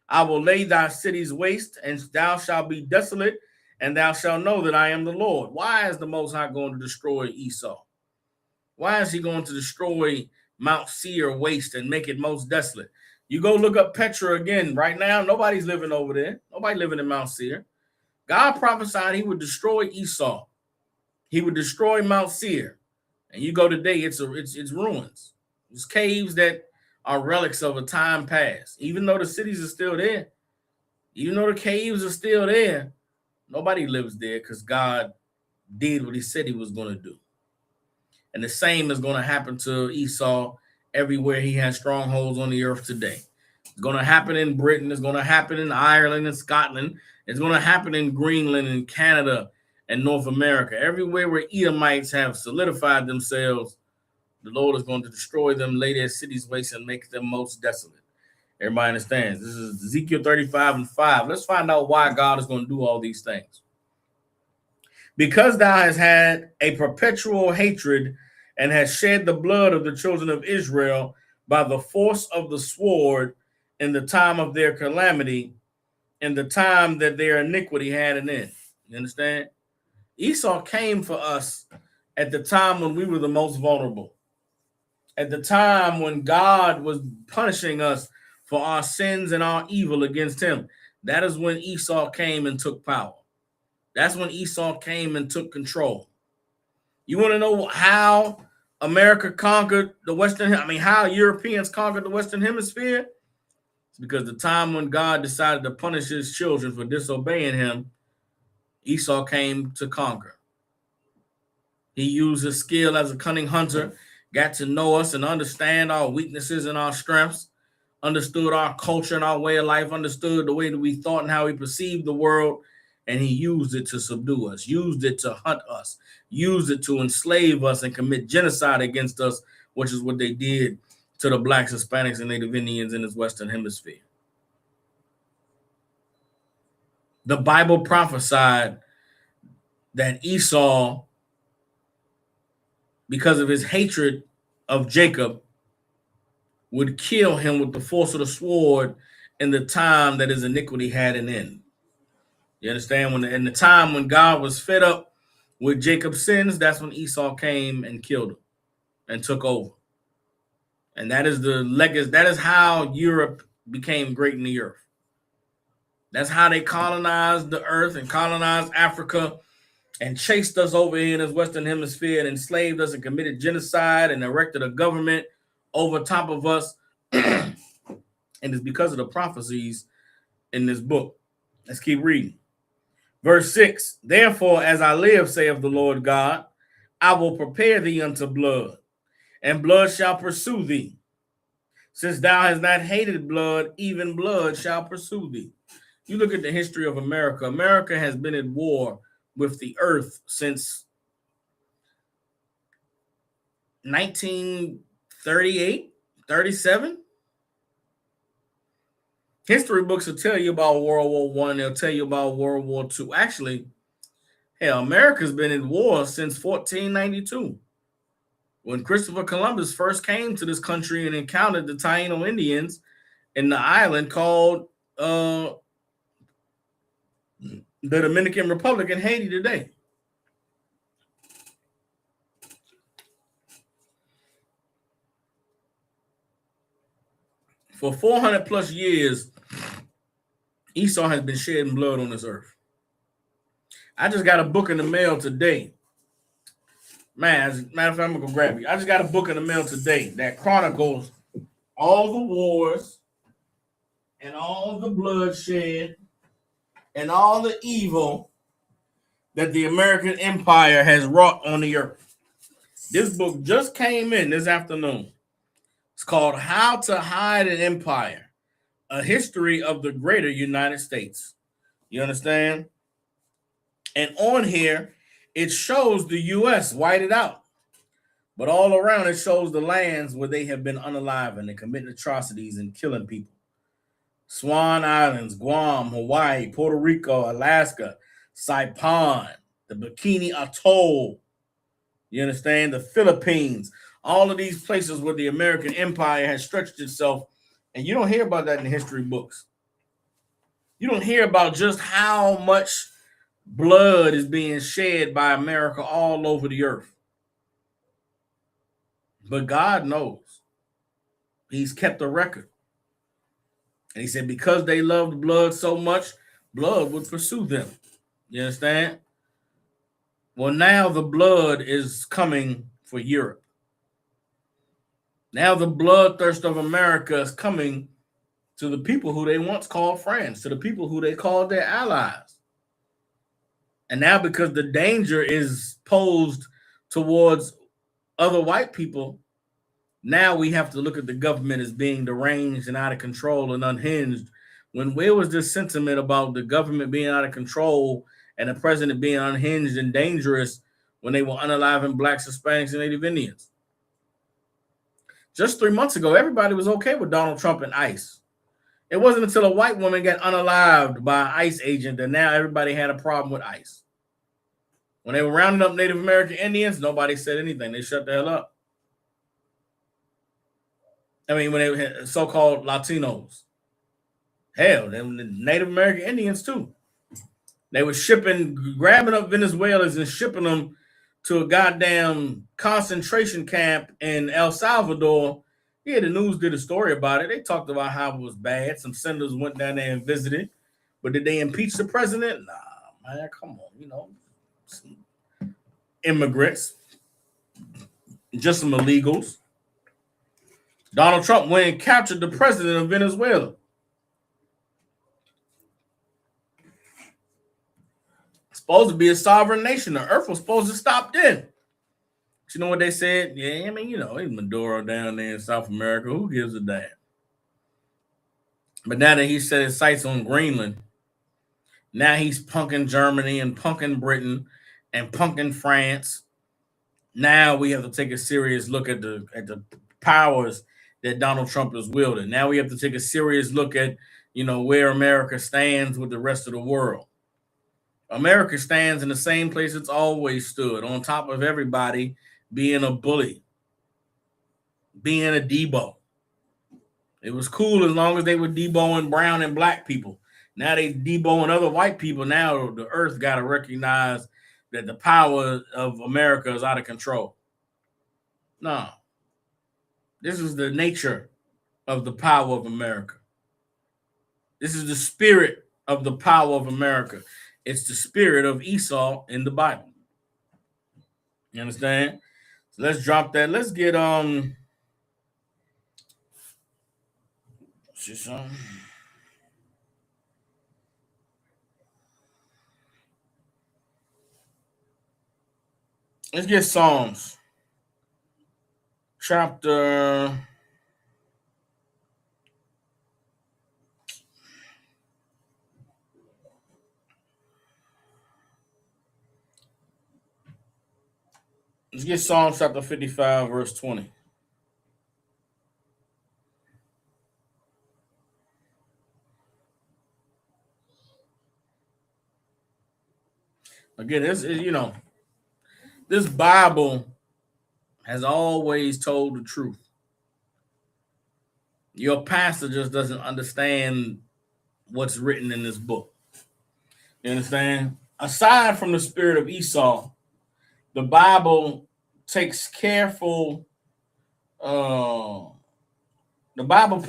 I will lay thy cities waste, and thou shalt be desolate, and thou shalt know that I am the Lord. Why is the Most High going to destroy Esau? Why is he going to destroy Mount Seir waste and make it most desolate? You go look up Petra again. Right now, nobody's living over there. Nobody living in Mount Seir. God prophesied he would destroy Esau. He would destroy Mount Seir. And you go today, it's ruins. It's caves that are relics of a time past. Even though the cities are still there, even though the caves are still there, nobody lives there because God did what he said he was going to do. And the same is going to happen to Esau everywhere he has strongholds on the earth today. It's going to happen in Britain. It's going to happen in Ireland and Scotland. It's going to happen in Greenland and Canada and North America. Everywhere where Edomites have solidified themselves, the Lord is going to destroy them, lay their cities waste, and make them most desolate. Everybody understands. This is Ezekiel 35:5. Let's find out why God is going to do all these things. Because thou hast had a perpetual hatred and hast shed the blood of the children of Israel by the force of the sword in the time of their calamity, in the time that their iniquity had an end. You understand? Esau came for us at the time when we were the most vulnerable. At the time when God was punishing us for our sins and our evil against him. That is when Esau came and took power. That's when Esau came and took control. You want to know how America conquered the how Europeans conquered the Western Hemisphere? It's because the time when God decided to punish his children for disobeying him, Esau came to conquer. He used his skill as a cunning hunter, got to know us and understand our weaknesses and our strengths, understood our culture and our way of life, understood the way that we thought and how we perceived the world, and he used it to subdue us, used it to hunt us, used it to enslave us and commit genocide against us, which is what they did to the blacks, Hispanics, and Native Indians in this Western Hemisphere. The Bible prophesied that Esau, because of his hatred of Jacob, would kill him with the force of the sword in the time that his iniquity had an end. You understand? In the time when God was fed up with Jacob's sins, that's when Esau came and killed him and took over. And that is the legacy. That is how Europe became great in the earth. That's how they colonized the earth and colonized Africa and chased us over here in this Western Hemisphere and enslaved us and committed genocide and erected a government over top of us. And it's because of the prophecies in this book. Let's keep reading. Verse 6, therefore, as I live, saith the Lord God, I will prepare thee unto blood, and blood shall pursue thee. Since thou hast not hated blood, even blood shall pursue thee. You look at the history of America. America has been at war with the earth since 1938, 37. History books will tell you about World War I. They'll tell you about World War II. Actually, hell, America's been in war since 1492. When Christopher Columbus first came to this country and encountered the Taino Indians in the island called the Dominican Republic in Haiti today. For 400 plus years, Esau has been shedding blood on this earth. I just got a book in the mail today Man, as a matter of fact, I'm gonna go grab you. I just got a book in the mail today that chronicles all the wars and all the bloodshed and all the evil that the American Empire has wrought on the earth. This book just came in this afternoon. It's called How to Hide an Empire, A History of the Greater United States. You understand? And on here, it shows the U.S. whited out. But all around, it shows the lands where they have been unaliving and committing atrocities and killing people. Swan Islands, Guam, Hawaii, Puerto Rico, Alaska, Saipan, the Bikini Atoll. You understand? The Philippines. All of these places where the American Empire has stretched itself. And you don't hear about that in history books. You don't hear about just how much blood is being shed by America all over the earth. But God knows. He's kept a record. And he said, because they loved blood so much, blood would pursue them. You understand? Well, now the blood is coming for Europe. Now the bloodthirst of America is coming to the people who they once called friends, to the people who they called their allies. And now because the danger is posed towards other white people, now we have to look at the government as being deranged and out of control and unhinged. When where was this sentiment about the government being out of control and the president being unhinged and dangerous when they were unaliving blacks, Hispanics, and Native Indians? Just 3 months ago, everybody was okay with Donald Trump and ICE. It wasn't until a white woman got unalived by an ICE agent that now everybody had a problem with ICE. When they were rounding up Native American Indians, nobody said anything. They shut the hell up. I mean, when they had so-called Latinos. Hell, them the Native American Indians too. They were grabbing up Venezuelans and shipping them to a goddamn concentration camp in El Salvador. Yeah, the news did a story about it. They talked about how it was bad. Some senators went down there and visited. But did they impeach the president? Nah, man, come on. You know, some immigrants, just some illegals. Donald Trump went and captured the president of Venezuela. Supposed to be a sovereign nation. The earth was supposed to stop then. But you know what they said? Yeah, I mean, you know, it's Maduro down there in South America. Who gives a damn? But now that he set his sights on Greenland, now he's punking Germany and punking Britain and punking France. Now we have to take a serious look at the powers that Donald Trump is wielding. Now we have to take a serious look at, you know, where America stands with the rest of the world. America stands in the same place it's always stood, on top of everybody, being a bully, being a Debo. It was cool as long as they were Deboing brown and black people. Now they Deboing other white people. Now the earth got to recognize that the power of America is out of control. No. This is the nature of the power of America. This is the spirit of the power of America. It's the spirit of Esau in the Bible. You understand? So let's drop that. Let's get let's get Psalms chapter. Let's get Psalms chapter 55, verse 20. Again, this is, you know, this Bible has always told the truth. Your pastor just doesn't understand what's written in this book. You understand? Aside from the spirit of Esau, the Bible takes careful. The Bible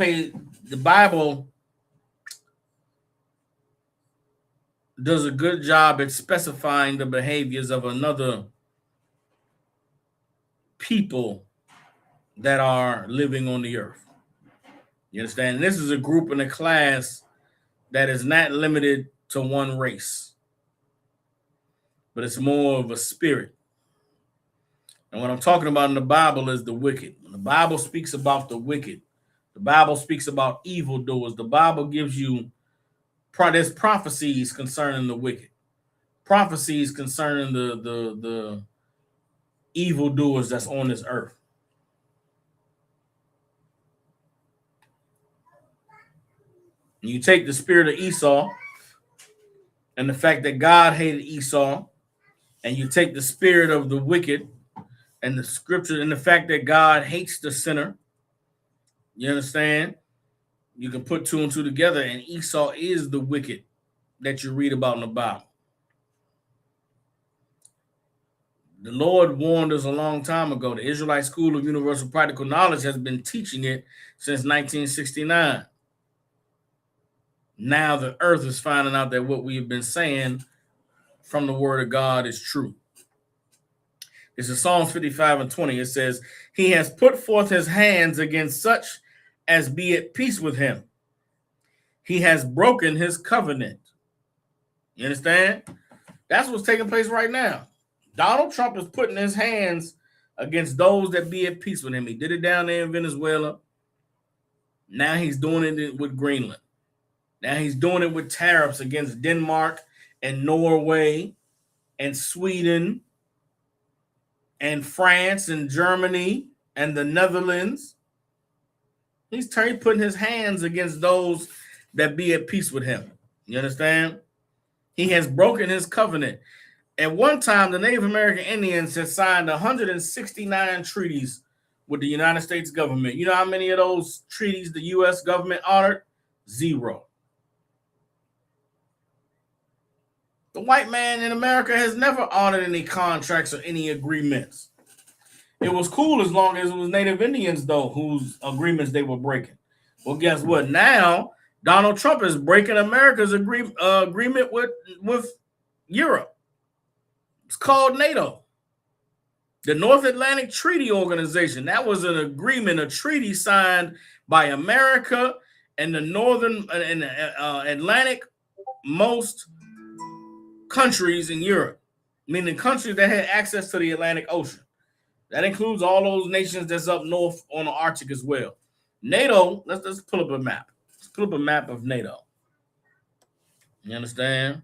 does a good job at specifying the behaviors of another people that are living on the earth. You understand? And this is a group and a class that is not limited to one race, but it's more of a spirit. And what I'm talking about in the Bible is the wicked. When the Bible speaks about the wicked, the Bible speaks about evildoers. The Bible gives you there's prophecies concerning the wicked, prophecies concerning the evildoers that's on this earth. And you take the spirit of Esau and the fact that God hated Esau, and you take the spirit of the wicked and the scripture and the fact that God hates the sinner. You understand? You can put two and two together, and Esau is the wicked that you read about in the Bible. The Lord warned us a long time ago. The Israelite School of Universal Practical Knowledge has been teaching it since 1969. Now the earth is finding out that what we have been saying from the word of God is true. This is Psalms 55:20. It says, he has put forth his hands against such as be at peace with him. He has broken his covenant. You understand? That's what's taking place right now. Donald Trump is putting his hands against those that be at peace with him. He did it down there in Venezuela. Now he's doing it with Greenland. Now he's doing it with tariffs against Denmark and Norway and Sweden and France and Germany and the Netherlands. He's putting his hands against those that be at peace with him. You understand? He has broken his covenant. At one time, the Native American Indians had signed 169 treaties with the United States government. You know how many of those treaties the U.S. government honored? 0. The white man in America has never honored any contracts or any agreements. It was cool as long as it was Native Indians, though, whose agreements they were breaking. Well, guess what? Now, Donald Trump is breaking America's agreement with Europe. It's called NATO. The North Atlantic Treaty Organization. That was an agreement, a treaty signed by America and the northern and Atlantic most countries in Europe, meaning countries that had access to the Atlantic Ocean. That includes all those nations that's up north on the Arctic as well. NATO, let's pull up a map. Let's pull up a map of NATO. You understand?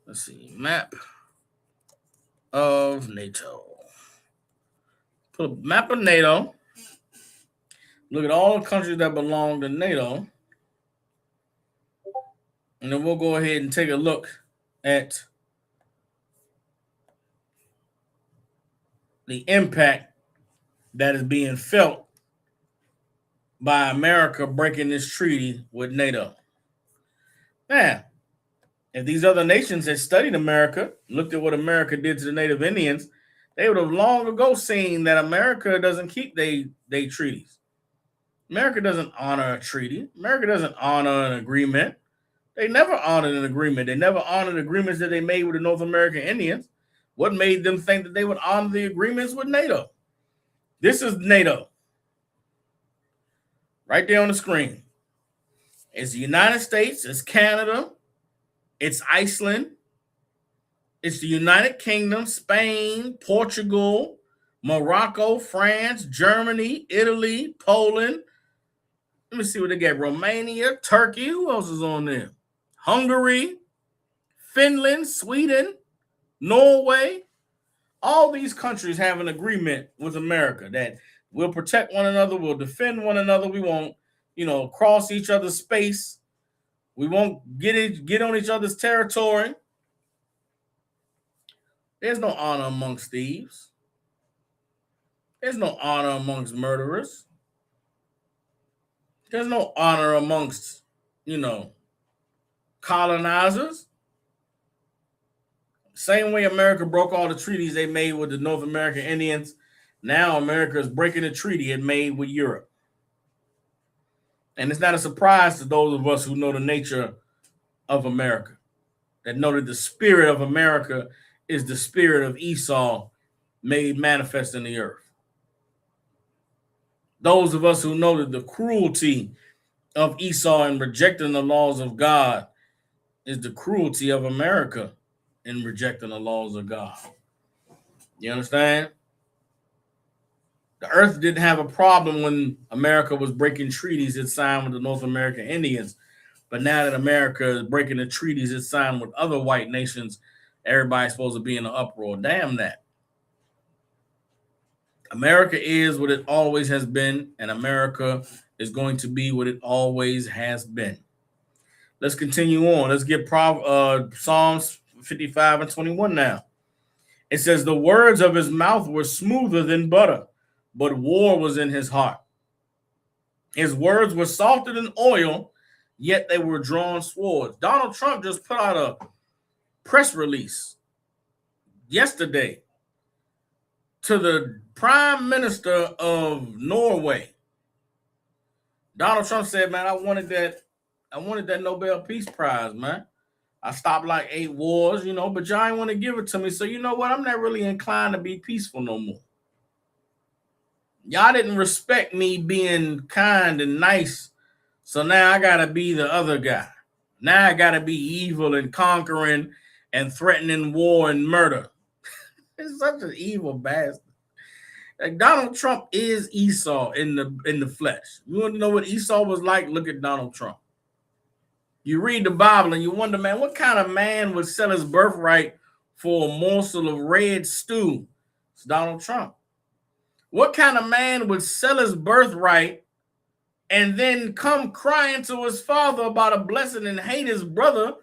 Let's see. Map of NATO. Put a map of NATO. Look at all the countries that belong to NATO. And then we'll go ahead and take a look at the impact that is being felt by America breaking this treaty with NATO. Now, if these other nations had studied America, looked at what America did to the Native Indians, they would have long ago seen that America doesn't keep they treaties. America doesn't honor a treaty. America doesn't honor an agreement. They never honored an agreement. They never honored agreements that they made with the North American Indians. What made them think that they would honor the agreements with NATO? This is NATO. Right there on the screen. It's the United States. It's Canada. It's Iceland. It's the United Kingdom, Spain, Portugal, Morocco, France, Germany, Italy, Poland. Let me see what they got. Romania, Turkey. Who else is on there? Hungary, Finland, Sweden, Norway. All these countries have an agreement with America that we'll protect one another, we'll defend one another, we won't, cross each other's space. We won't get on each other's territory. There's no honor amongst thieves. There's no honor amongst murderers. There's no honor amongst, colonizers. Same way America broke all the treaties they made with the North American Indians, now America is breaking a treaty it made with Europe. And it's not a surprise to those of us who know the nature of America, that know that the spirit of America is the spirit of Esau made manifest in the earth. Those of us who know that the cruelty of Esau in rejecting the laws of God is the cruelty of America in rejecting the laws of God. You understand? The earth didn't have a problem when America was breaking treaties it signed with the North American Indians. But now that America is breaking the treaties it signed with other white nations, everybody's supposed to be in an uproar. Damn that. America is what it always has been, and America is going to be what it always has been. Let's continue on. Let's get Psalms 55 and 21 now. It says, the words of his mouth were smoother than butter, but war was in his heart. His words were softer than oil, yet they were drawn swords. Donald Trump just put out a press release yesterday to the Prime Minister of Norway. Donald Trump said, man, I wanted that Nobel Peace Prize, man. I stopped like 8 wars, but y'all ain't want to give it to me. So you know what? I'm not really inclined to be peaceful no more. Y'all didn't respect me being kind and nice. So now I got to be the other guy. Now I got to be evil and conquering and threatening war and murder. It's such an evil bastard. Like Donald Trump is Esau in the flesh. You want to know what Esau was like? Look at Donald Trump. You read the Bible and you wonder, man, what kind of man would sell his birthright for a morsel of red stew? It's Donald Trump. What kind of man would sell his birthright and then come crying to his father about a blessing and hate his brother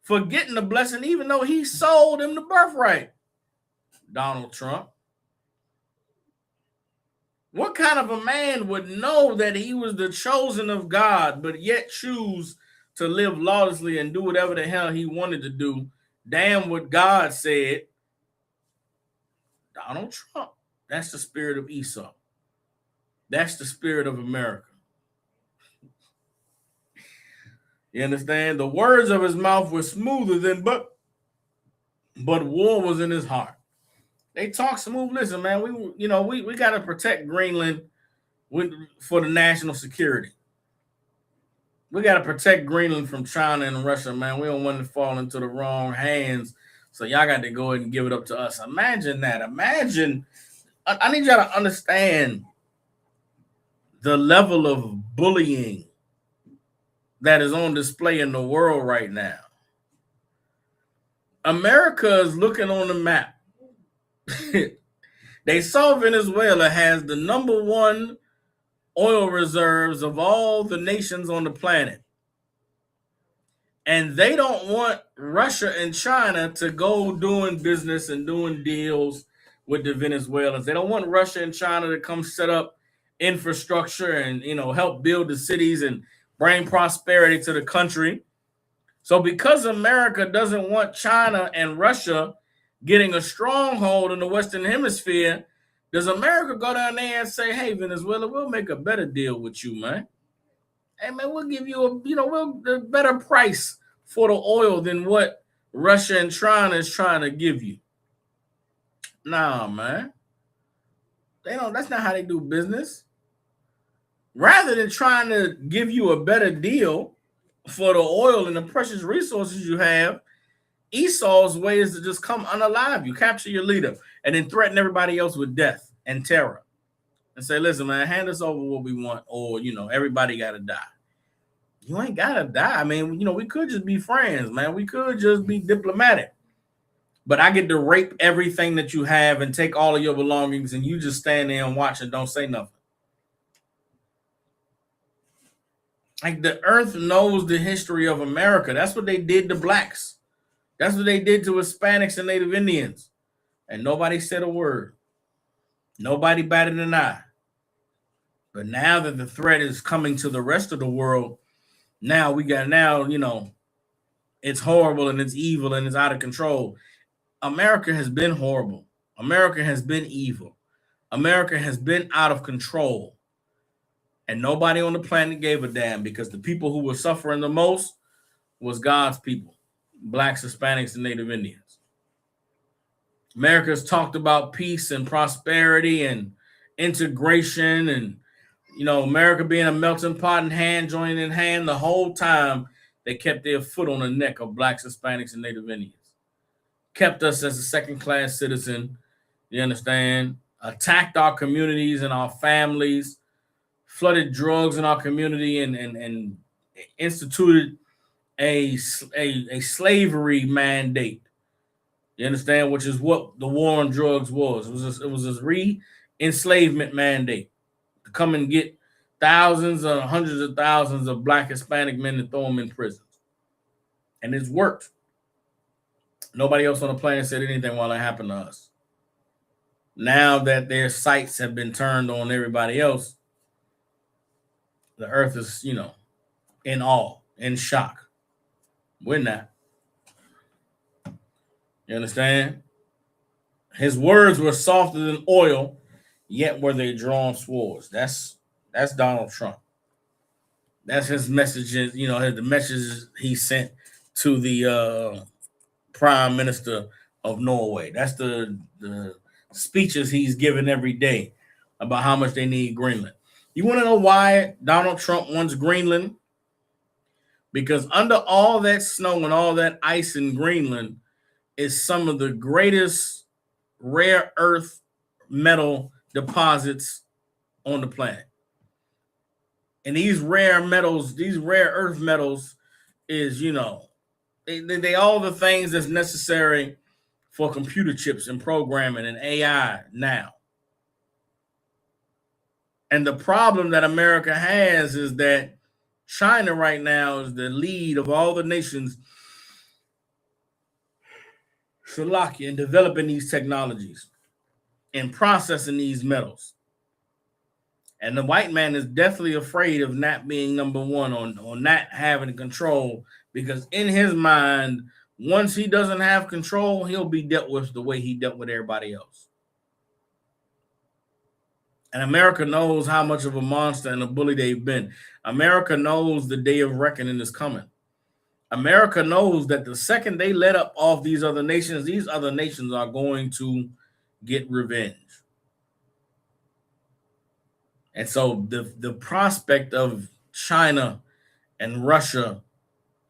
for getting the blessing, even though he sold him the birthright? Donald Trump. What kind of a man would know that he was the chosen of God, but yet choose to live lawlessly and do whatever the hell he wanted to do? Damn what God said. Donald Trump. That's the spirit of Esau. That's the spirit of America. You understand? The words of his mouth were smoother than but war was in his heart. They talk smooth. Listen, man, we got to protect Greenland for the national security. We got to protect Greenland from China and Russia, man. We don't want it to fall into the wrong hands. So y'all got to go ahead and give it up to us. Imagine that. I need y'all to understand the level of bullying that is on display in the world right now. America is looking on the map. They saw Venezuela has the number 1 oil reserves of all the nations on the planet. And they don't want Russia and China to go doing business and doing deals with the Venezuelans. They don't want Russia and China to come set up infrastructure and, help build the cities and bring prosperity to the country. So because America doesn't want China and Russia getting a stronghold in the Western Hemisphere, does America go down there and say, hey, Venezuela, we'll make a better deal with you, man. Hey, man, we'll give you a better price for the oil than what Russia and China is trying to give you. Nah, man. That's not how they do business. Rather than trying to give you a better deal for the oil and the precious resources you have, Esau's way is to just come unalive you, capture your leader, and then threaten everybody else with death and terror. And say, listen, man, hand us over what we want, or, everybody got to die. You ain't got to die. I mean, we could just be friends, man. We could just be diplomatic. But I get to rape everything that you have and take all of your belongings, and you just stand there and watch and don't say nothing. Like, the earth knows the history of America. That's what they did to blacks. That's what they did to Hispanics and Native Indians. And nobody said a word. Nobody batted an eye. But now that the threat is coming to the rest of the world, it's horrible and it's evil and it's out of control. America has been horrible. America has been evil. America has been out of control. And nobody on the planet gave a damn, because the people who were suffering the most was God's people, blacks, Hispanics, and Native Indians. America's talked about peace and prosperity and integration and America being a melting pot and hand joining in hand, the whole time they kept their foot on the neck of blacks, Hispanics, and Native Indians. Kept us as a second-class citizen, you understand? Attacked our communities and our families, flooded drugs in our community, and instituted a slavery mandate. You understand? Which is what the war on drugs was. It was a re-enslavement mandate to come and get thousands or hundreds of thousands of black Hispanic men and throw them in prisons. And it's worked. Nobody else on the planet said anything while it happened to us. Now that their sights have been turned on everybody else, the earth is, in awe, in shock. We're not. You understand? His words were softer than oil, yet were they drawn swords. That's Donald Trump. That's his messages, the messages he sent to the Prime Minister of Norway. That's the speeches he's given every day about how much they need Greenland. You want to know why Donald Trump wants Greenland? Because under all that snow and all that ice in Greenland is some of the greatest rare earth metal deposits on the planet. And these rare earth metals is, they all the things that's necessary for computer chips and programming and AI now. And the problem that America has is that China right now is the lead of all the nations in developing these technologies and processing these metals. And the white man is definitely afraid of not being number one on not having control, because in his mind, once he doesn't have control, he'll be dealt with the way he dealt with everybody else. And America knows how much of a monster and a bully they've been. America knows the day of reckoning is coming. America knows that the second they let up off these other nations are going to get revenge. And so the prospect of China and Russia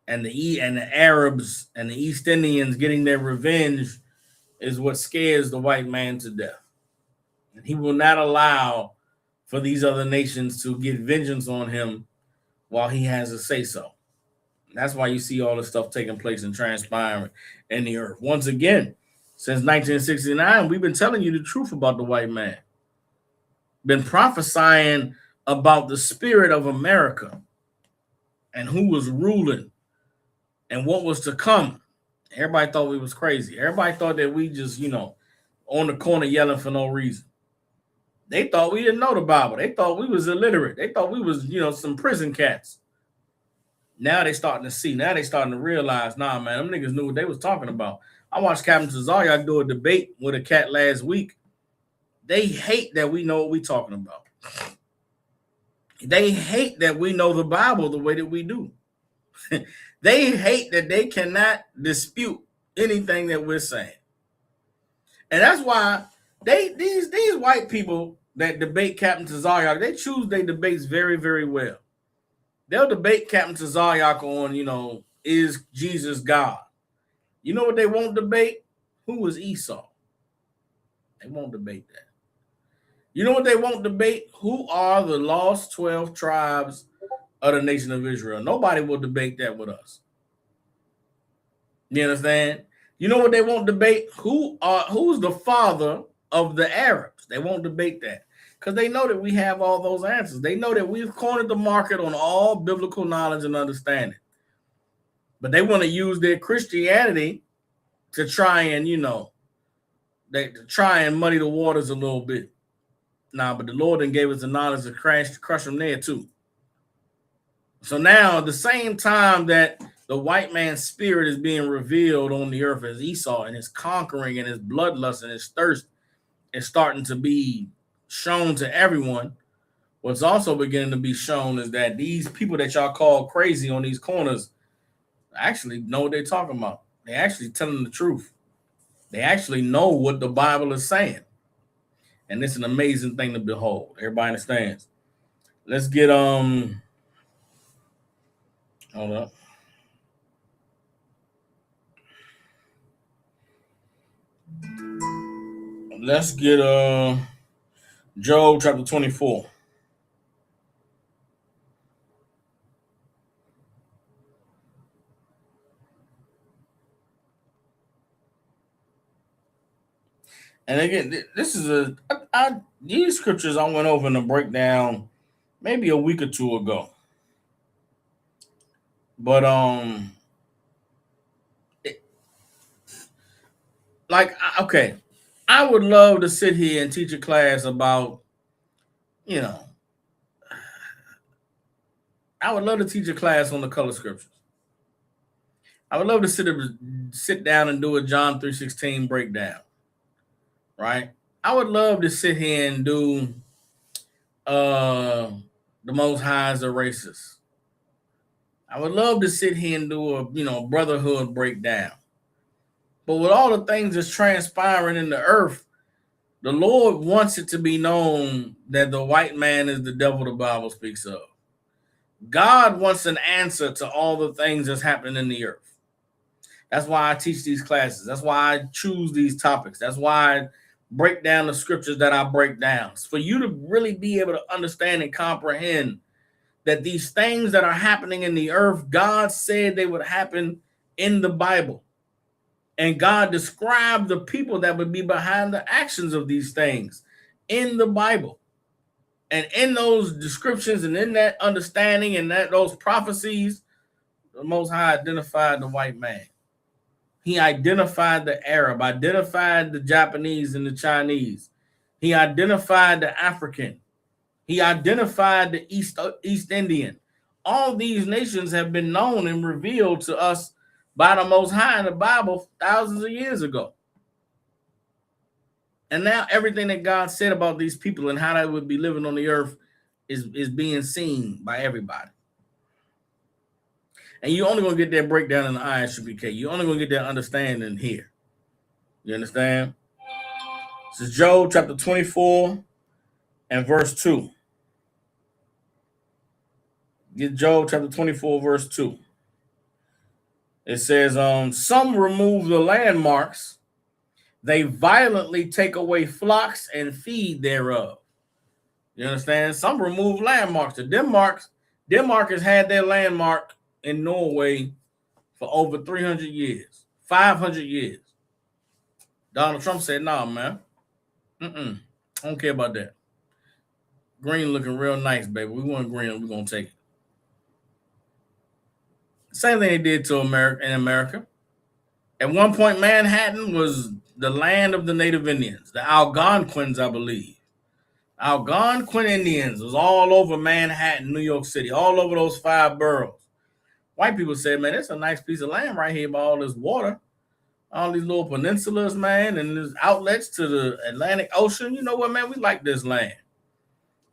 and the Arabs and the East Indians getting their revenge is what scares the white man to death. And he will not allow for these other nations to get vengeance on him while he has a say-so. That's why you see all this stuff taking place and transpiring in the earth. Once again, since 1969, we've been telling you the truth about the white man. Been prophesying about the spirit of America and who was ruling and what was to come. Everybody thought we was crazy. Everybody thought that we just, on the corner yelling for no reason. They thought we didn't know the Bible. They thought we was illiterate. They thought we was, some prison cats. Now they starting to see. Now they starting to realize, nah, man, them niggas knew what they was talking about. I watched Captain Tazariak do a debate with a cat last week. They hate that we know what we talking about. They hate that we know the Bible the way that we do. They hate that they cannot dispute anything that we're saying. And that's why these white people that debate Captain Tazariak, they choose their debates very, very well. They'll debate Captain Tazariak on, is Jesus God? You know what they won't debate? Who was Esau? They won't debate that. You know what they won't debate? Who are the lost 12 tribes of the nation of Israel? Nobody will debate that with us. You understand? You know what they won't debate? Who's the father of the Arabs? They won't debate that because they know that we have all those answers. They know that we've cornered the market on all biblical knowledge and understanding. But they want to use their Christianity to try and, try and muddy the waters a little bit. Nah, but the Lord then gave us the knowledge to crush them there too. So now, at the same time that the white man's spirit is being revealed on the earth as Esau, and his conquering and his bloodlust and his thirst is starting to be shown to everyone, what's also beginning to be shown is that these people that y'all call crazy on these corners actually know what they're talking about. They're actually telling the truth. They actually know what the Bible is saying. And it's an amazing thing to behold. Everybody understands. Let's get hold up. Let's get Job chapter 24. And again, this is these scriptures I went over in a breakdown maybe a week or two ago. But okay, I would love to sit here and teach a class about, you know, I would love to teach a class on the color scriptures. I would love to sit down and do a John 3:16 breakdown, right? I would love to sit here and do the Most High is a racist. I would love to sit here and do a brotherhood breakdown. But with all the things that's transpiring in the earth, the Lord wants it to be known that the white man is the devil the Bible speaks of. God wants an answer to all the things that's happening in the earth. That's why I teach these classes. That's why I choose these topics. That's why I break down the scriptures that I break down. It's for you to really be able to understand and comprehend that these things that are happening in the earth, God said they would happen in the Bible. And God described the people that would be behind the actions of these things in the Bible. And in those descriptions and in that understanding and those prophecies, the Most High identified the white man. He identified the Arab, identified the Japanese and the Chinese. He identified the African. He identified the East Indian. All these nations have been known and revealed to us by the Most High in the Bible thousands of years ago. And now everything that God said about these people and how they would be living on the earth is being seen by everybody. And you're only going to get that breakdown in the ISUPK. You're only going to get that understanding here. You understand? This is Job chapter 24 and verse 2. Get Job chapter 24, verse 2. It says, some remove the landmarks. They violently take away flocks and feed thereof. You understand? Some remove landmarks. The Denmark has had their landmark in Norway for over 300 years, 500 years. Donald Trump said, nah, man. I don't care about that. Green looking real nice, baby. We want green. We're going to take it. Same thing they did to America in America. At one point, Manhattan was the land of the Native Indians, the Algonquins, I believe. Algonquin Indians was all over Manhattan, New York City, all over those 5 boroughs. White people said, man, it's a nice piece of land right here by all this water, all these little peninsulas, man, and there's outlets to the Atlantic Ocean. You know what, man? We like this land.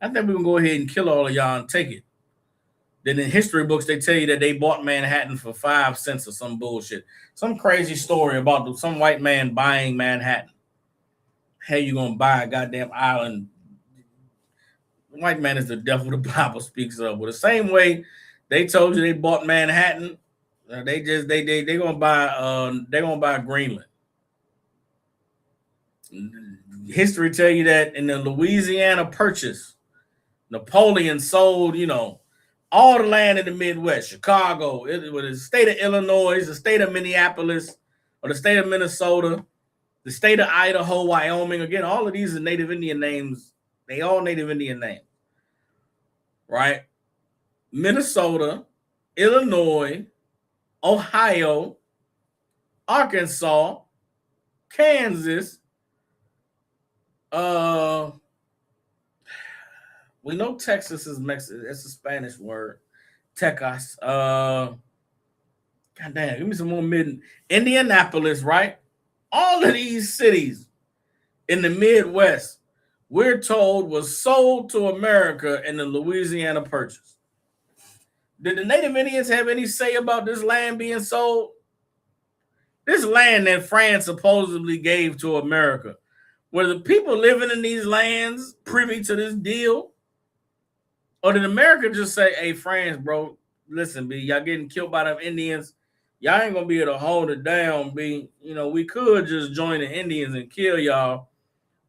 I think we can go ahead and kill all of y'all and take it. Then in history books, they tell you that they bought Manhattan for 5 cents or some bullshit. Some crazy story about some white man buying Manhattan. Hey, you gonna buy a goddamn island? The white man is the devil the Bible speaks of. Well, the same way they told you they bought Manhattan, they gonna buy Greenland. History tell you that in the Louisiana Purchase, Napoleon sold, all the land in the Midwest, Chicago, the state of Illinois, the state of Minneapolis, or the state of Minnesota, the state of Idaho, Wyoming. Again, all of these are Native Indian names. They all Native Indian names, right? Minnesota, Illinois, Ohio, Arkansas, Kansas. We know Texas is Mexican. It's a Spanish word. Texas. God damn, give me some more Indianapolis, right? All of these cities in the Midwest, we're told, was sold to America in the Louisiana Purchase. Did the Native Indians have any say about this land being sold? This land that France supposedly gave to America, were the people living in these lands privy to this deal? Or did America just say, hey, France, bro, listen, B, y'all getting killed by them Indians. Y'all ain't gonna be able to hold it down, B. You know, we could just join the Indians and kill y'all,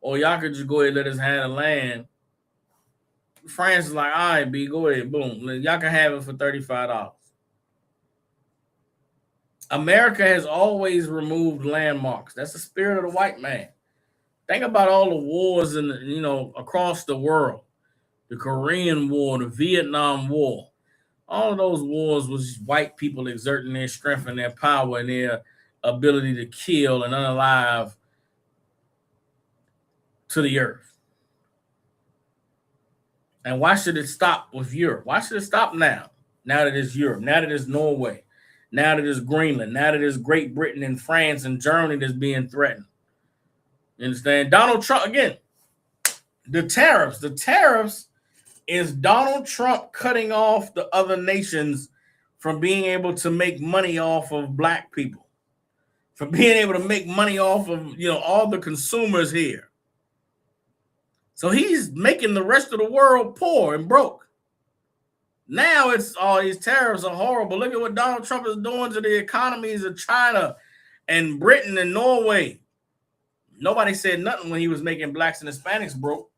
or y'all could just go ahead and let us have the land. France is like, all right, B, go ahead, boom. Y'all can have it for $35. America has always removed landmarks. That's the spirit of the white man. Think about all the wars across the world. The Korean War, the Vietnam War. All of those wars was white people exerting their strength and their power and their ability to kill and unalive to the earth. And why should it stop with Europe? Why should it stop now? Now that it's Europe, now that it's Norway, now that it's Greenland, now that it's Great Britain and France and Germany that's being threatened. You understand? Donald Trump, again, the tariffs is Donald Trump cutting off the other nations from being able to make money off of black people, from being able to make money off of, all the consumers here. So he's making the rest of the world poor and broke. Now it's all these tariffs are horrible. Look at what Donald Trump is doing to the economies of China and Britain and Norway. Nobody said nothing when he was making blacks and Hispanics broke.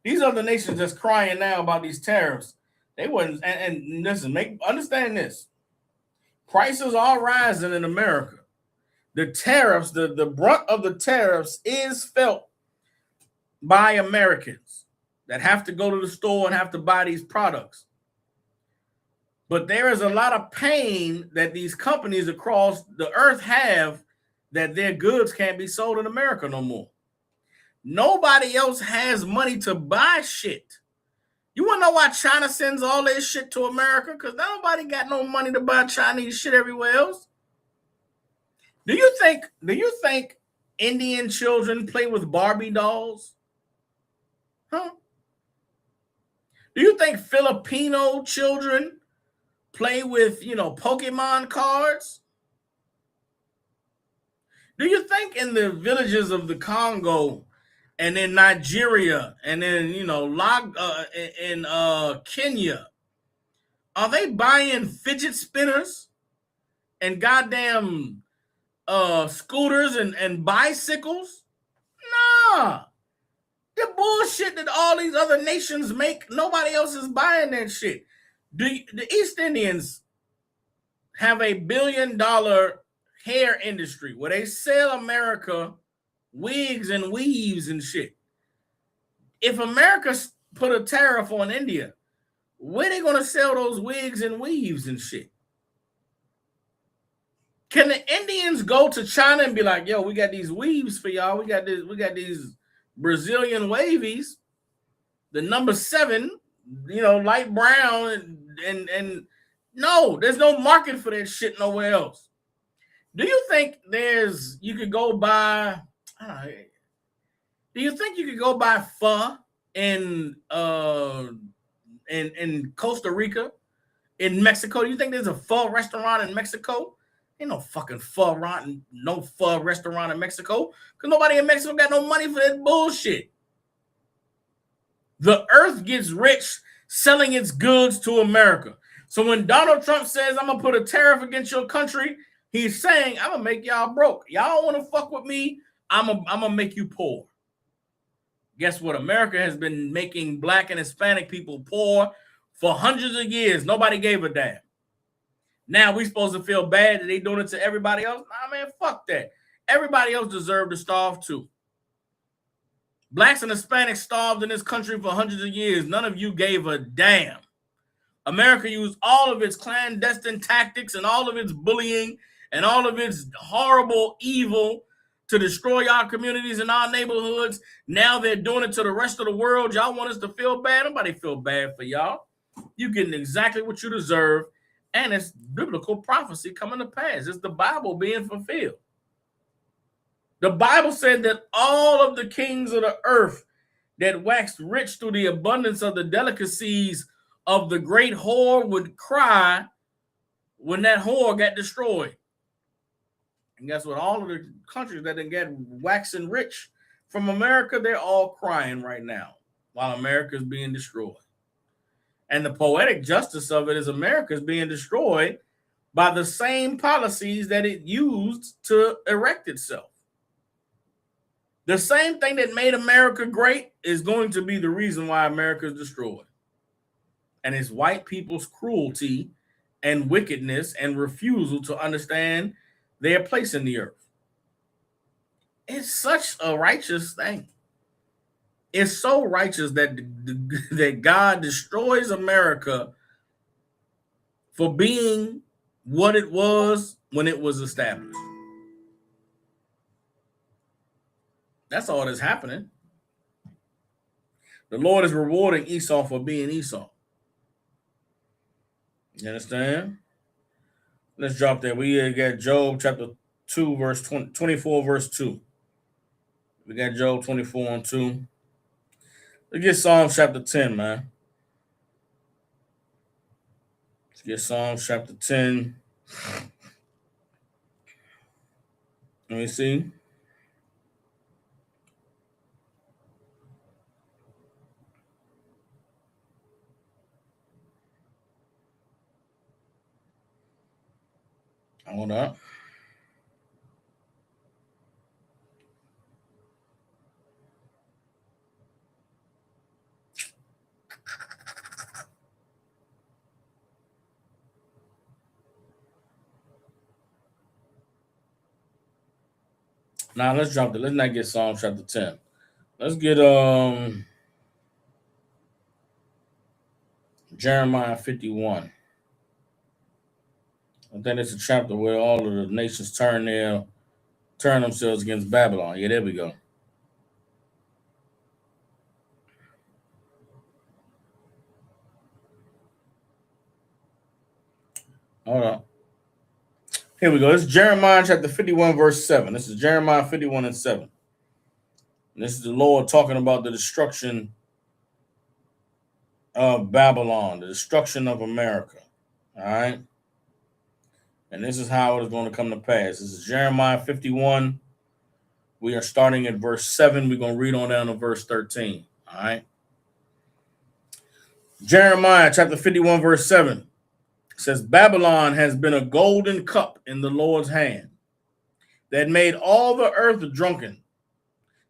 These other nations that's crying now about these tariffs, they wouldn't. And listen, understand this: prices are rising in America. The tariffs, the brunt of the tariffs is felt by Americans that have to go to the store and have to buy these products. But there is a lot of pain that these companies across the earth have that their goods can't be sold in America no more. Nobody else has money to buy shit. You want to know why China sends all their shit to America? Because nobody got no money to buy Chinese shit everywhere else. Do you think Indian children play with Barbie dolls? Huh? Do you think Filipino children play with, Pokemon cards? Do you think in the villages of the Congo and in Nigeria and in, in Kenya, are they buying fidget spinners and goddamn scooters and bicycles? Nah. The bullshit that all these other nations make, nobody else is buying that shit. The East Indians have $1 billion hair industry where they sell America wigs and weaves and shit. If America put a tariff on India, where they gonna sell those wigs and weaves and shit? Can the Indians go to China and be like, yo, we got these weaves for y'all. We got these Brazilian wavies, the number 7, light brown, and no, there's no market for that shit nowhere else. Do you think you could go buy pho in Costa Rica, in Mexico? Do you think there's a pho restaurant in Mexico? Ain't no fucking pho restaurant in Mexico, because nobody in Mexico got no money for that bullshit. The earth gets rich selling its goods to America. So when Donald Trump says, I'm going to put a tariff against your country, he's saying, I'm going to make y'all broke. Y'all don't want to fuck with me, I'm going to make you poor. Guess what? America has been making black and Hispanic people poor for hundreds of years. Nobody gave a damn. Now we supposed to feel bad that they doing it to everybody else? Nah, man, fuck that. Everybody else deserved to starve too. Blacks and Hispanics starved in this country for hundreds of years. None of you gave a damn. America used all of its clandestine tactics and all of its bullying and all of its horrible evil to destroy our communities and our neighborhoods. Now they're doing it to the rest of the world. Y'all want us to feel bad? Nobody feel bad for y'all. You're getting exactly what you deserve. And it's biblical prophecy coming to pass. It's the Bible being fulfilled. The Bible said that all of the kings of the earth that waxed rich through the abundance of the delicacies of the great whore would cry when that whore got destroyed. And guess what? All of the countries that didn't get waxing rich from America, they're all crying right now. while America is being destroyed. And the poetic justice of it is America is being destroyed by the same policies that it used to erect itself. The same thing that made America great is going to be the reason why America is destroyed. And it's white people's cruelty and wickedness and refusal to understand their place in the earth. It's such a righteous thing. It's so righteous that God destroys America for being what it was when it was established. That's all that's happening. The Lord is rewarding Esau for being Esau. You understand? Let's drop that. We got Job chapter 2, verse 24, verse 2. We got Job 24 and 2. Let's get Psalm chapter 10, man. Let's get Psalm chapter 10. Let me see. Hold up. Now let's drop it. Let's not get Psalm chapter 10. Let's get Jeremiah 51. I think it's a chapter where all of the nations turn themselves against Babylon. Yeah, there we go. Hold on. Here we go. This is Jeremiah chapter 51, verse 7. This is Jeremiah 51 and 7. And this is the Lord talking about the destruction of Babylon, the destruction of America. All right. And this is how it is going to come to pass. This is Jeremiah 51. We are starting at verse 7. We're going to read on down to verse 13. All right. Jeremiah chapter 51, verse 7 says, Babylon has been a golden cup in the Lord's hand that made all the earth drunken.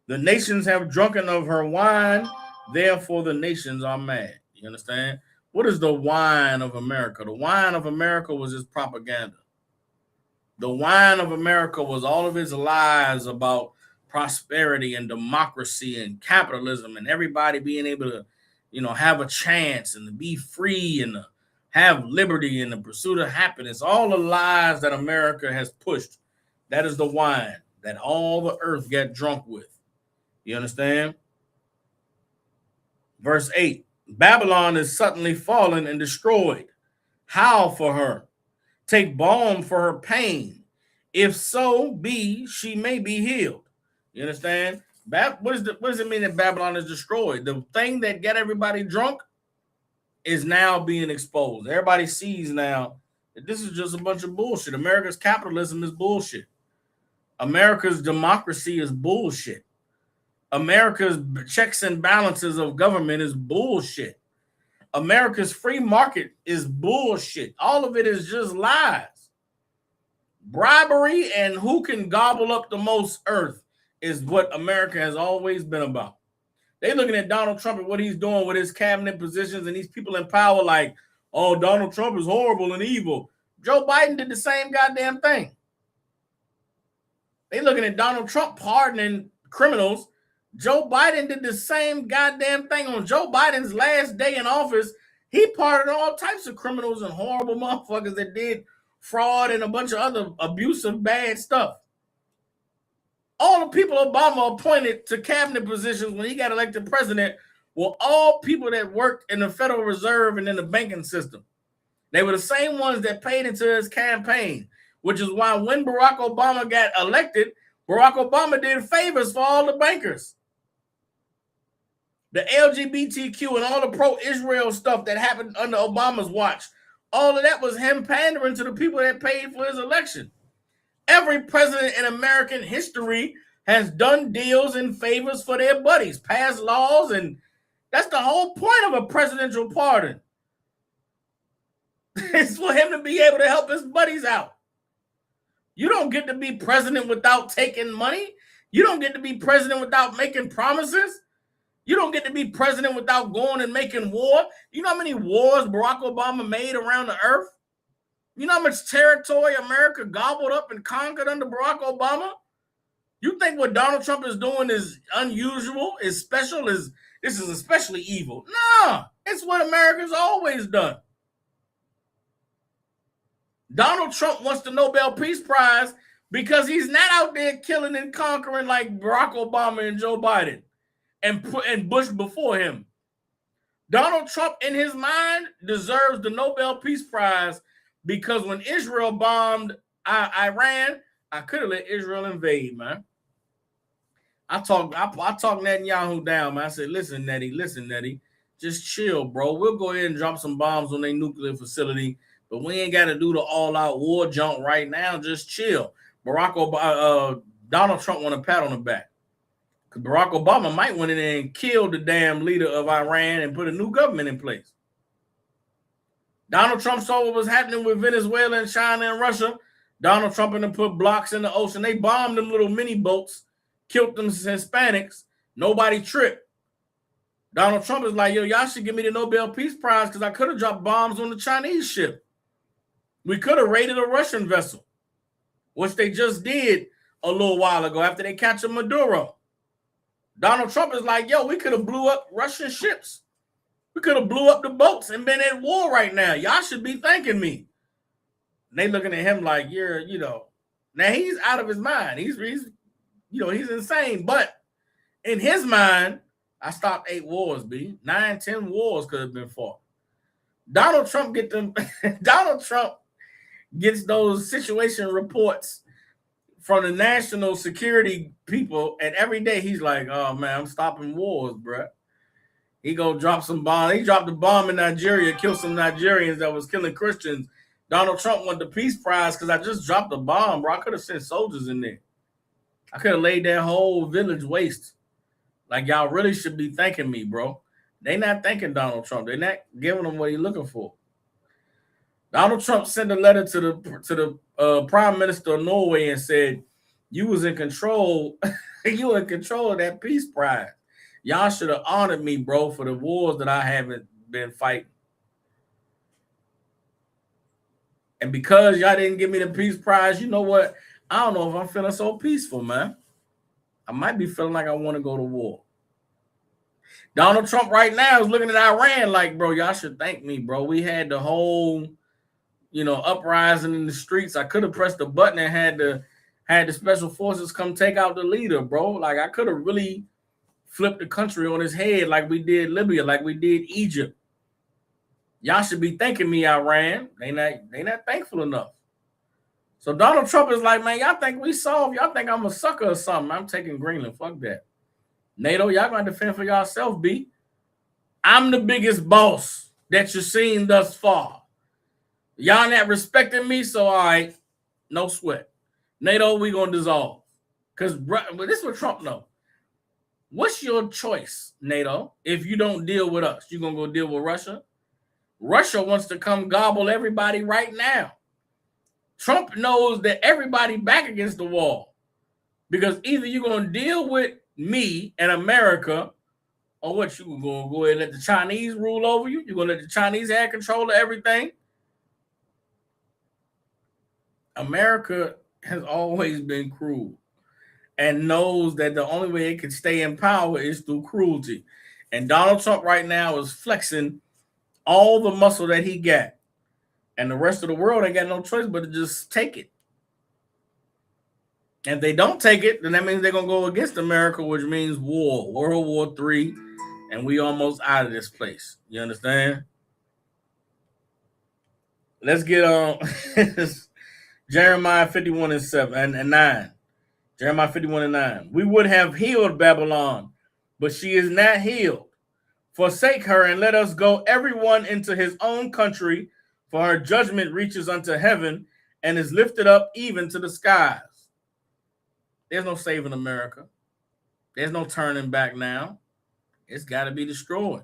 The nations have drunken of her wine, therefore the nations are mad. You understand? What is the wine of America? The wine of America was his propaganda. The wine of America was all of his lies about prosperity and democracy and capitalism and everybody being able to, have a chance and to be free and to have liberty in the pursuit of happiness. All the lies that America has pushed, that is the wine that all the earth got drunk with. You understand? Verse 8, Babylon is suddenly fallen and destroyed. Howl for her. Take balm for her pain. If so be, she may be healed. You understand? What does it mean that Babylon is destroyed? The thing that got everybody drunk is now being exposed. Everybody sees now that this is just a bunch of bullshit. America's capitalism is bullshit. America's democracy is bullshit. America's checks and balances of government is bullshit. America's free market is bullshit. All of it is just lies. Bribery and who can gobble up the most earth is what America has always been about. They're looking at Donald Trump and what he's doing with his cabinet positions and these people in power like, oh, Donald Trump is horrible and evil. Joe Biden did the same goddamn thing. They're looking at Donald Trump pardoning criminals. Joe Biden did the same goddamn thing. On Joe Biden's last day in office, he pardoned all types of criminals and horrible motherfuckers that did fraud and a bunch of other abusive, bad stuff. All the people Obama appointed to cabinet positions when he got elected president were all people that worked in the Federal Reserve and in the banking system. They were the same ones that paid into his campaign, which is why when Barack Obama got elected, Barack Obama did favors for all the bankers. The LGBTQ and all the pro-Israel stuff that happened under Obama's watch, all of that was him pandering to the people that paid for his election. Every president in American history has done deals and favors for their buddies, passed laws and That's the whole point of a presidential pardon. It's for him to be able to help his buddies out. You don't get to be president without taking money. You don't get to be president without making promises. You don't get to be president without going and making war. You know how many wars Barack Obama made around the earth? You know how much territory America gobbled up and conquered under Barack Obama? You think what Donald Trump is doing is unusual, is special, is this is especially evil? Nah, it's what America's always done. Donald Trump wants the Nobel Peace Prize because he's not out there killing and conquering like Barack Obama and Joe Biden and Bush before him. Donald Trump, in his mind, deserves the Nobel Peace Prize because when Israel bombed Iran, I could have let Israel invade, man. I talked Netanyahu down, man. I said, listen, Nettie, just chill, bro. We'll go ahead and drop some bombs on their nuclear facility, but we ain't got to do the all-out war junk right now. Just chill. Donald Trump want a pat on the back. Because Barack Obama might went in there and killed the damn leader of Iran and put a new government in place. Donald Trump saw what was happening with Venezuela and China and Russia. Donald Trump and them put blocks in the ocean. They bombed them little mini boats, killed them Hispanics. Nobody tripped. Donald Trump is like, yo, y'all should give me the Nobel Peace Prize because I could have dropped bombs on the Chinese ship. We could have raided a Russian vessel, which they just did a little while ago after they captured Maduro. Donald Trump is like, yo, we could have blew up Russian ships. We could have blew up the boats and been at war right now. Y'all should be thanking me. And they looking at him like, now he's out of his mind. He's insane. But in his mind, I stopped 8 wars, B. 9, 10 wars could have been fought. Donald Trump gets those situation reports from the national security people, and every day he's like, oh, man, I'm stopping wars, bro. He go drop some bomb. He dropped a bomb in Nigeria, killed some Nigerians that was killing Christians. Donald Trump won the Peace Prize because I just dropped a bomb, bro. I could have sent soldiers in there. I could have laid that whole village waste. Like, y'all really should be thanking me, bro. They not thanking Donald Trump. They're not giving him what he's looking for. Donald Trump sent a letter to the Prime Minister of Norway and said, you was in control. You were in control of that Peace Prize. Y'all should have honored me, bro, for the wars that I haven't been fighting. And because y'all didn't give me the Peace Prize, you know what? I don't know if I'm feeling so peaceful, man. I might be feeling like I want to go to war. Donald Trump right now is looking at Iran like, bro, y'all should thank me, bro. We had the whole, uprising in the streets. I could have pressed the button and had the special forces come take out the leader, bro. Like, I could have really flipped the country on his head like we did Libya, like we did Egypt. Y'all should be thanking me, Iran. They not thankful enough. So Donald Trump is like, man, y'all think we solved? Y'all think I'm a sucker or something? I'm taking Greenland. Fuck that. NATO, y'all gonna defend for yourself, B. I'm the biggest boss that you've seen thus far. Y'all not respecting me, so all right, no sweat. NATO, we gonna dissolve. Because this is what Trump know. What's your choice, NATO, if you don't deal with us? You gonna go deal with Russia? Russia wants to come gobble everybody right now. Trump knows that everybody back against the wall. Because either you're going to deal with me and America, or what, you going to go ahead and let the Chinese rule over you? You're going to let the Chinese have control of everything? America has always been cruel and knows that the only way it can stay in power is through cruelty. And Donald Trump right now is flexing all the muscle that he got. And the rest of the world ain't got no choice but to just take it. And if they don't take it, then that means they're going to go against America, which means war, World War III, and we almost out of this place. You understand? Let's get on Jeremiah 51:7 and 9. Jeremiah 51:9. We would have healed Babylon, but she is not healed. Forsake her and let us go everyone into his own country, for her judgment reaches unto heaven and is lifted up even to the skies. There's no saving America. There's no turning back now. It's got to be destroyed.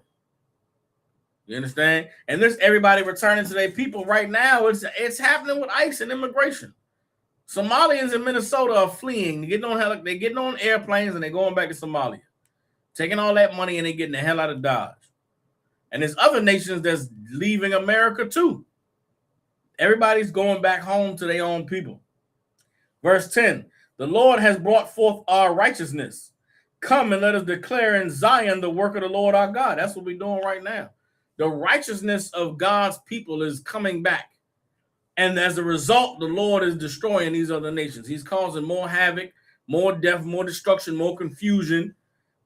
You understand? And there's everybody returning to their people right now. It's happening with ICE and immigration. Somalians in Minnesota are fleeing. They're getting on airplanes and they're going back to Somalia, taking all that money and they're getting the hell out of Dodge. And there's other nations that's leaving America too. Everybody's going back home to their own people. Verse 10, the Lord has brought forth our righteousness. Come and let us declare in Zion the work of the Lord our God. That's what we're doing right now. The righteousness of God's people is coming back. And as a result, the Lord is destroying these other nations. He's causing more havoc, more death, more destruction, more confusion,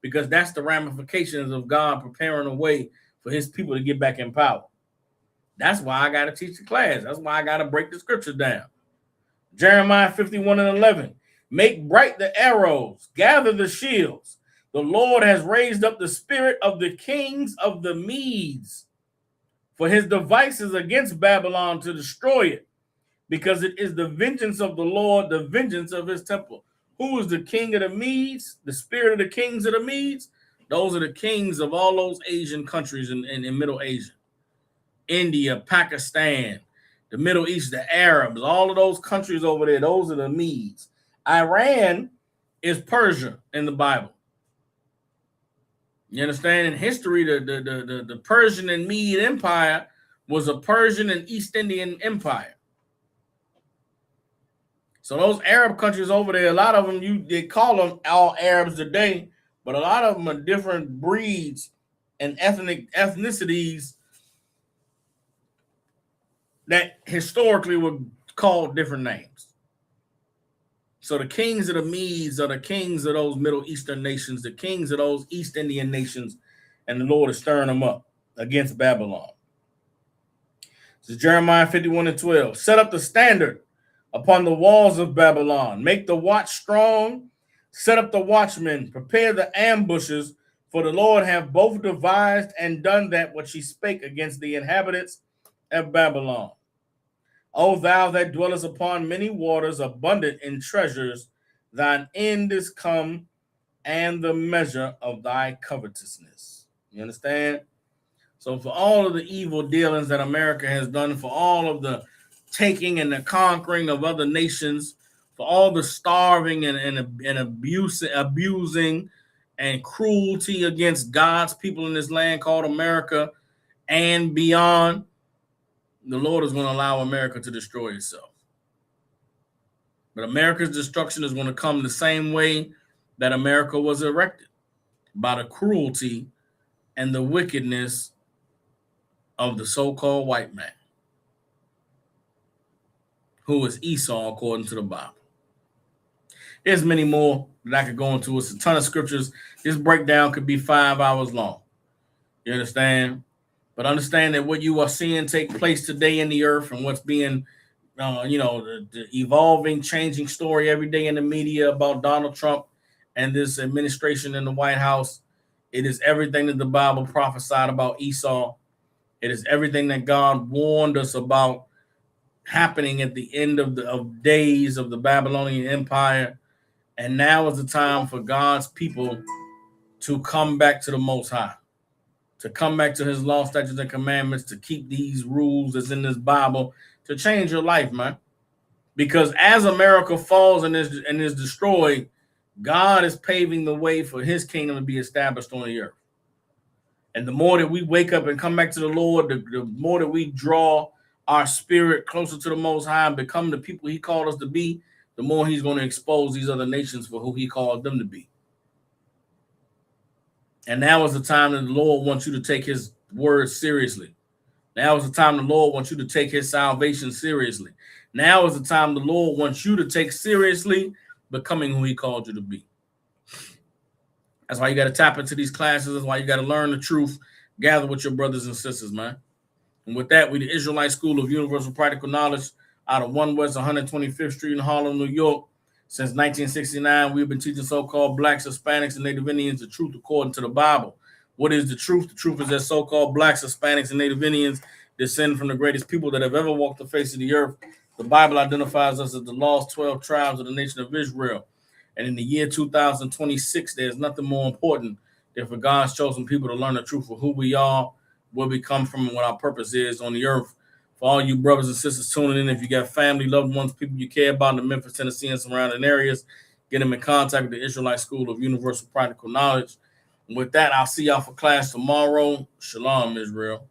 because that's the ramifications of God preparing a way for his people to get back in power. That's why I got to teach the class. That's why I got to break the scriptures down. Jeremiah 51:11. Make bright the arrows, gather the shields. The Lord has raised up the spirit of the kings of the Medes for his devices against Babylon to destroy it, because it is the vengeance of the Lord, the vengeance of his temple. Who is the king of the Medes? The spirit of the kings of the Medes? Those are the kings of all those Asian countries in Middle Asia. India, Pakistan, the Middle East, the Arabs, all of those countries over there, those are the Medes. Iran is Persia in the Bible. You understand? In history, the Persian and Mede Empire was a Persian and East Indian empire. So those Arab countries over there, a lot of them, they call them all Arabs today, but a lot of them are different breeds and ethnicities that historically were called different names. So the kings of the Medes are the kings of those Middle Eastern nations, the kings of those East Indian nations, and the Lord is stirring them up against Babylon. This is Jeremiah 51:12. Set up the standard upon the walls of Babylon. Make the watch strong. Set up the watchmen. Prepare the ambushes, for the Lord hath both devised and done that which he spake against the inhabitants of Babylon. O thou that dwellest upon many waters, abundant in treasures, thine end is come, and the measure of thy covetousness. You understand? So for all of the evil dealings that America has done, for all of the taking and the conquering of other nations, for all the starving and abusing and cruelty against God's people in this land called America and beyond, the Lord is going to allow America to destroy itself. But America's destruction is going to come the same way that America was erected, by the cruelty and the wickedness of the so-called white man, who is Esau according to the Bible. There's many more that I could go into. It's a ton of scriptures. This breakdown could be 5 hours long. You understand? But understand that what you are seeing take place today in the earth and what's being, the evolving, changing story every day in the media about Donald Trump and this administration in the White House, it is everything that the Bible prophesied about Esau. It is everything that God warned us about happening at the end of days of the Babylonian Empire. And now is the time for God's people to come back to the Most High, to come back to his law, statutes, and commandments, to keep these rules that's in this Bible, to change your life, man. Because as America falls and is destroyed, God is paving the way for his kingdom to be established on the earth. And the more that we wake up and come back to the Lord, the more that we draw our spirit closer to the Most High and become the people he called us to be, the more he's going to expose these other nations for who he called them to be. And now is the time that the Lord wants you to take his word seriously. Now is the time the Lord wants you to take his salvation seriously. Now is the time the Lord wants you to take seriously becoming who he called you to be. That's why you got to tap into these classes. That's why you got to learn the truth, gather with your brothers and sisters, man. And with that, we the Israelite School of Universal Practical Knowledge out of 1 West 125th Street in Harlem, New York. Since 1969, we've been teaching so-called blacks, Hispanics, and Native Indians the truth according to the Bible. What is the truth? The truth is that so-called blacks, Hispanics, and Native Indians descend from the greatest people that have ever walked the face of the earth. The Bible identifies us as the lost 12 tribes of the nation of Israel. And in the year 2026, there's nothing more important if a God's chosen people to learn the truth of who we are, where we come from, and what our purpose is on the earth. For all you brothers and sisters tuning in, if you got family, loved ones, people you care about in the Memphis, Tennessee, and surrounding areas, get them in contact with the Israelite School of Universal Practical Knowledge. And with that, I'll see y'all for class tomorrow. Shalom, Israel.